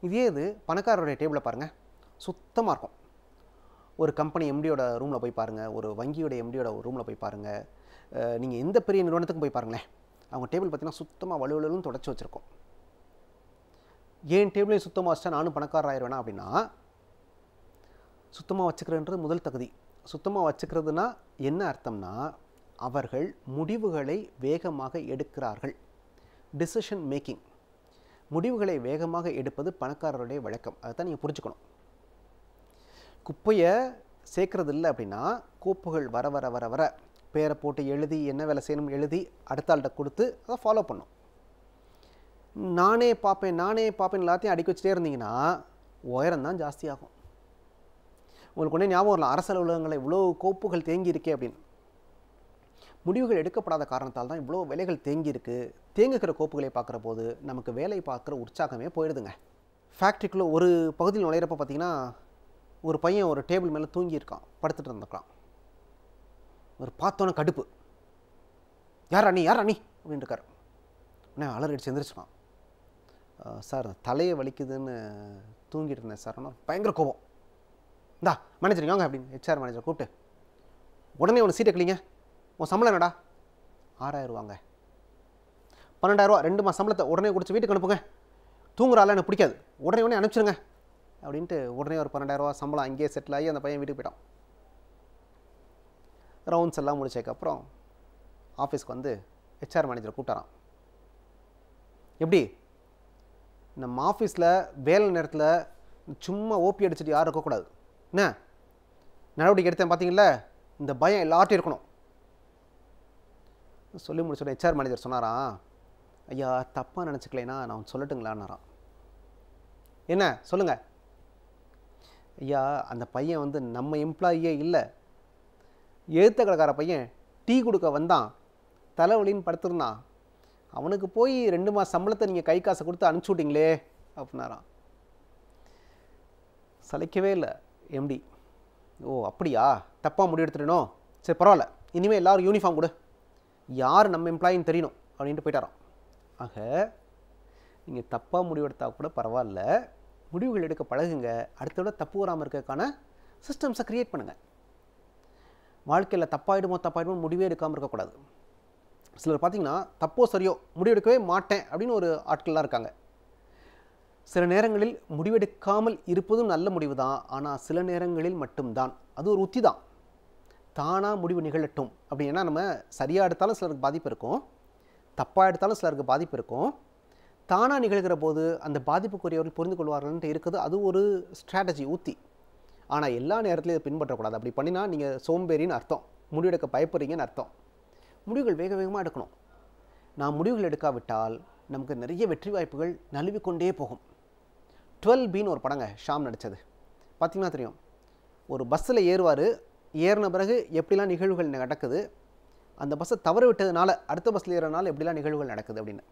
இதே இது பணக்காரருடைய டேபிளை பாருங்கள், சுத்தமாக இருக்கும். ஒரு கம்பெனி எம்டியோட ரூமில் போய் பாருங்கள், ஒரு வங்கியோட எம்டியோட ரூமில் போய் பாருங்கள், நீங்கள் எந்த பெரிய நிறுவனத்துக்கும் போய் பாருங்களேன், அவங்க டேபிள் பார்த்திங்கன்னா சுத்தமாக வலுவலுன்னு தொடச்சி வச்சுருக்கோம். ஏன் டேபிளையும் சுத்தமாக வச்சா நானும் பணக்காரர் ஆயிடுவேனா அப்படின்னா, சுத்தமாக வச்சுக்கிறதுன்றது முதல் தகுதி. சுத்தமாக வச்சுக்கிறதுனா என்ன அர்த்தம்னா, அவர்கள் முடிவுகளை வேகமாக எடுக்கிறார்கள். டிசிஷன் மேக்கிங், முடிவுகளை வேகமாக எடுப்பது பணக்காரருடைய வழக்கம். அதை தான் நீங்கள் புரிஞ்சுக்கணும். குப்பையை சேர்க்கறது இல்லை அப்படின்னா, கோப்புகள் வர வர வர வர பேரை போட்டு எழுதி என்ன வேலை செய்யணும் எழுதி அடுத்த ஆள்கிட்ட கொடுத்து அதை ஃபாலோ பண்ணும். நானே பார்ப்பேன் எல்லாத்தையும் அடுக்கி வச்சுட்டே இருந்தீங்கன்னா உயரம் தான் ஜாஸ்தியாகும். உங்களுக்கு ஒன்றே ஞாபகம் வரலாம், அரசு அலுவலகங்களில் இவ்வளோ கோப்புகள் தேங்கி இருக்கே அப்படின்னு. முடிவுகள் எடுக்கப்படாத காரணத்தால் தான் இவ்வளோ வேலைகள் தேங்கியிருக்கு. தேங்குகிற கோப்புகளை பார்க்குற போது நமக்கு வேலை பார்க்குற உற்சாகமே போயிடுதுங்க. ஃபேக்ட்ரிக்குள்ளே ஒரு பகுதியில் நுழையிறப்ப பார்த்தீங்கன்னா, ஒரு பையன் ஒரு டேபிள் மேலே தூங்கியிருக்கான், படுத்துட்டு இருந்திருக்கான். ஒரு பார்த்தோன்னே கடுப்பு, யார் அண்ணி அப்படின்னு இருக்கார். உடனே அலறிடிச்சு எந்திரிச்சிருக்கான். சார் தலையை வலிக்குதுன்னு தூங்கிட்டு இருந்தேன் சார். ஆனால் பயங்கர கோபம். இந்தா மேனேஜர் வாங்க அப்படின்னு HR மேனேஜர் கூப்பிட்டு, உடனே உன்னை சீட்டை கிளிங்க, உன் சம்பளம் என்னடா? 6000 ரூபாங்க. 12,000 ரூபா 2 மாதம் சம்பளத்தை உடனே குடிச்சு வீட்டுக்கு அனுப்புங்க. தூங்குறாள் எனக்கு பிடிக்காது, உடனே அனுப்பிச்சிருங்க அப்படின்ட்டு உடனே ஒரு 12,000 ரூபா சம்பளம் அங்கேயே செட்டில் ஆகி அந்த பையன் வீட்டுக்கு போயிட்டான். ரவுண்ட்ஸ் எல்லாம் முடிச்சதுக்கப்புறம் ஆஃபீஸ்க்கு வந்து HR மேனேஜரை கூப்பிட்டாரான். எப்படி நம்ம ஆஃபீஸில் வேலை நேரத்தில் சும்மா ஓபி அடிச்சுட்டு யாரும் இருக்கக்கூடாது, என்ன நடவடிக்கை எடுத்தேன் பார்த்தீங்களா, இந்த பயம் எல்லார்ட்டும் இருக்கணும் சொல்லி முடிச்சோட HR மேனேஜர் சொன்னாராம், ஐயா தப்பாக நினச்சிக்கலைன்னா நான் சொல்லட்டுங்களான்னாராம். என்ன சொல்லுங்கள் ஐயா, அந்த பையன் வந்து நம்ம எம்ப்ளாயியே இல்லை, எழுத்த கடைக்கார பையன் டீ கொடுக்க வந்தான், தலைவலின்னு படுத்துருந்தான், அவனுக்கு போய் 2 மாதம் சம்பளத்தை நீங்கள் கை காசை கொடுத்து அனுப்பிச்சி விட்டீங்களே அப்படின்னாராம். சலிக்கவே இல்லை MD. ஓ அப்படியா, தப்பாக முடிவு எடுத்துட்டேனோ, சரி பரவாயில்ல, இனிமேல் எல்லோரும் யூனிஃபார்ம் கொடு, யார் நம்ம எம்ப்ளாயின்னு தெரியணும் அப்படின்ட்டு போயிட்டாராம். ஆக நீங்கள் தப்பாக முடிவெடுத்தால் கூட பரவாயில்ல, முடிவுகள் எடுக்க பழகுங்க. அடுத்த விட தப்பு வராமல் இருக்கிறதுக்கான சிஸ்டம்ஸை க்ரியேட் பண்ணுங்கள். வாழ்க்கையில் தப்பாயிடுமோ முடிவே எடுக்காமல் இருக்கக்கூடாது. சிலர் பார்த்திங்கன்னா தப்போ சரியோ முடிவெடுக்கவே மாட்டேன் அப்படின்னு ஒரு ஆட்கள்லாம் இருக்காங்க. சில நேரங்களில் முடிவெடுக்காமல் இருப்பதும் நல்ல முடிவு தான். ஆனால் சில நேரங்களில் மட்டும்தான் அது ஒரு உத்தி தான். தானாக முடிவு நிகழட்டும் அப்படின்னா, நம்ம சரியாக எடுத்தாலும் சிலருக்கு பாதிப்பு இருக்கும், தப்பாக எடுத்தாலும் சிலருக்கு பாதிப்பு இருக்கும். தானாக நிகழ்கிற போது அந்த பாதிப்புக்குரியவர்கள் புரிந்து கொள்வார்கள்ன்ட்டு இருக்குது. அது ஒரு ஸ்ட்ராட்டஜி, ஊத்தி. ஆனால் எல்லா நேரத்துலையும் இதை பின்பற்றக்கூடாது. அப்படி பண்ணினா நீங்கள் சோம்பேறின்னு அர்த்தம், முடிவெடுக்க பயப்படுறீங்கன்னு அர்த்தம். முடிவுகள் வேக வேகமாக எடுக்கணும். நான் முடிவுகள் எடுக்காவிட்டால் நமக்கு நிறைய வெற்றி வாய்ப்புகள் நழுவிக்கொண்டே போகும். 12Bன்னு ஒரு படங்க, ஷாம் நடித்தது, பார்த்திங்கன்னா தெரியும். ஒரு பஸ்ஸில் ஏறின பிறகு எப்படிலாம் நிகழ்வுகள் நடக்குது, அந்த பஸ்ஸை தவறு விட்டதுனால அடுத்த பஸ்ஸில் ஏறனால எப்படிலாம் நிகழ்வுகள் நடக்குது அப்படின்னு.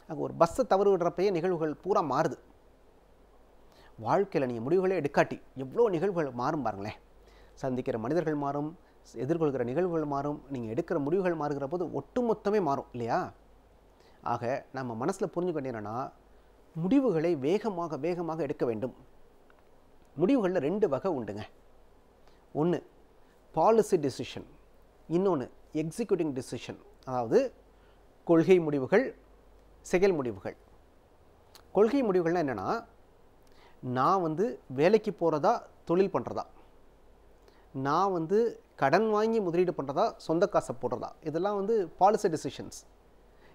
அங்கே ஒரு பஸ்ஸை தவறு விடுறப்பயே நிகழ்வுகள் பூரா மாறுது. வாழ்க்கையில் நீங்கள் முடிவுகளே எடுக்காட்டி எவ்வளோ நிகழ்வுகள் மாறும் பாருங்களேன். சந்திக்கிற மனிதர்கள் மாறும், எதிர்கொள்கிற நிகழ்வுகள் மாறும், நீங்கள் எடுக்கிற முடிவுகள் மாறுகிற போது ஒட்டுமொத்தமே மாறும் இல்லையா? ஆக நம்ம மனசில் புரிஞ்சுக்க என்னென்னா, முடிவுகளை வேகமாக எடுக்க வேண்டும். முடிவுகளில் 2 வகை உண்டுங்க. ஒன்று பாலிசி டிசிஷன், இன்னொன்று எக்ஸிக்யூட்டிங் டிசிஷன். அதாவது கொள்கை முடிவுகள், செயல் முடிவுகள். கொள்கை முடிவுகள்னால் என்னென்னா, நான் வந்து வேலைக்கு போகிறதா தொழில் பண்ணுறதா, நான் வந்து கடன் வாங்கி முதலீடு பண்ணுறதா சொந்த காசை போடுறதா, இதெல்லாம் வந்து பாலிசி டிசிஷன்ஸ்.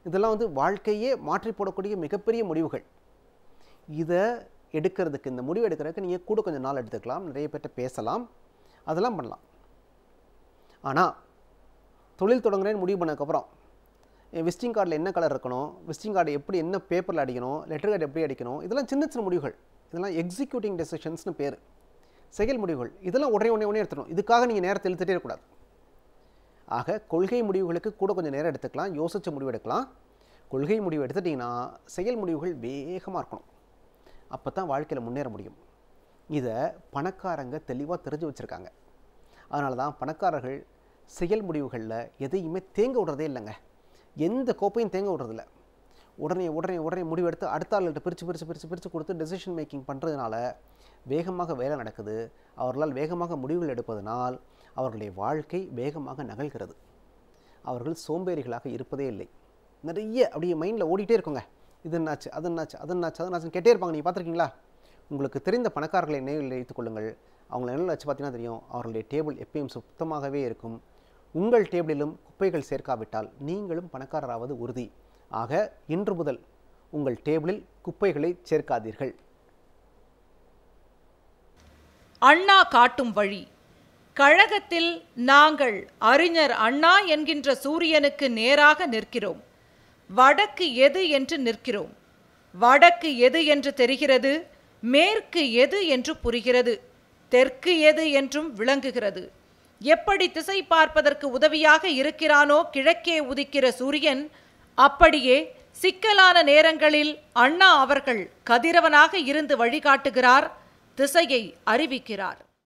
இதெல்லாம் வந்து வாழ்க்கையே மாற்றி போடக்கூடிய மிகப்பெரிய முடிவுகள். இதை எடுக்கிறதுக்கு, இந்த முடிவு எடுக்கிறதுக்கு நீங்கள் கூட கொஞ்சம் நாள் எடுத்துக்கலாம், நிறைய பேர்கிட்ட பேசலாம், அதெல்லாம் பண்ணலாம். ஆனால் தொழில் தொடங்குறேன்னு முடிவு பண்ணதுக்கப்புறம் விசிட்டிங் கார்டில் என்ன கலர் இருக்கணும், விசிட்டிங் கார்டு எப்படி, என்ன பேப்பரில் அடிக்கணும், லெட்டர் கார்டு எப்படி அடிக்கணும், இதெல்லாம் சின்ன சின்ன முடிவுகள். இதெல்லாம் எக்ஸிக்யூட்டிங் டெசிஷன்ஸ்னு பேர், செயல் முடிவுகள். இதெல்லாம் உடனே எடுத்துடணும். இதுக்காக நீங்கள் நேரத்தை இழுத்துட்டே இருக்கக்கூடாது. ஆக கொள்கை முடிவுகளுக்கு கூட கொஞ்சம் நேரம் எடுத்துக்கலாம், யோசித்த முடிவு எடுக்கலாம். கொள்கை முடிவு எடுத்துட்டிங்கன்னா செயல் முடிவுகள் வேகமாக இருக்கணும். அப்போ தான் வாழ்க்கையில் முன்னேற முடியும். இதை பணக்காரங்க தெளிவாக தெரிஞ்சு வச்சுருக்காங்க. அதனால தான் பணக்காரர்கள் செயல் முடிவுகளில் எதையுமே தேங்க விடுறதே இல்லைங்க. எந்த கோப்பையும் தேங்க விடுறதில்ல. உடனே முடிவெடுத்து அடுத்த ஆள்கிட்ட பிரித்து கொடுத்து டெசிஷன் மேக்கிங் பண்ணுறதுனால வேகமாக வேலை நடக்குது. அவர்களால் வேகமாக முடிவுகள் எடுப்பதனால் அவர்களுடைய வாழ்க்கை வேகமாக நகழ்கிறது. அவர்கள் சோம்பேறிகளாக இருப்பதே இல்லை. நிறைய அப்படியே மைண்டில் ஓடிட்டே இருக்குங்க. இது என்னாச்சு, அது என்னாச்சு, அது என்னாச்சு, அது என்னாச்சுன்னு கேட்டே இருப்பாங்க. நீங்கள் பார்த்துருக்கீங்களா? உங்களுக்கு தெரிந்த பணக்காரர்களை நினைவில் வைத்துக் கொள்ளுங்கள். அவங்கள நினைவில் வச்சு பார்த்தீங்கன்னா தெரியும், அவர்களுடைய டேபிள் எப்பயும் சுத்தமாகவே இருக்கும். உங்கள் டேபிளிலும் குப்பைகள் சேர்க்காவிட்டால் நீங்களும் பணக்காரராவது உறுதி. ஆக இன்று முதல் உங்கள் டேபிளில் குப்பைகளை சேர்க்காதீர்கள். அண்ணா காட்டும் வழி. கழகத்தில் நாங்கள் அறிஞர் அண்ணா என்கின்ற சூரியனுக்கு நேராக நிற்கிறோம். வடக்கு எது என்று நிற்கிறோம். வடக்கு எது என்று தெரிகிறது, மேற்கு எது என்று புரிகிறது, தெற்கு எது என்றும் விளங்குகிறது. எப்படி திசை பார்ப்பதற்கு உதவியாக இருக்கிறானோ கிழக்கே உதிக்கிற சூரியன், அப்படியே சிக்கலான நேரங்களில் அண்ணா அவர்கள் கதிரவனாக இருந்து வழிகாட்டுகிறார், திசையை அறிவிக்கிறார்.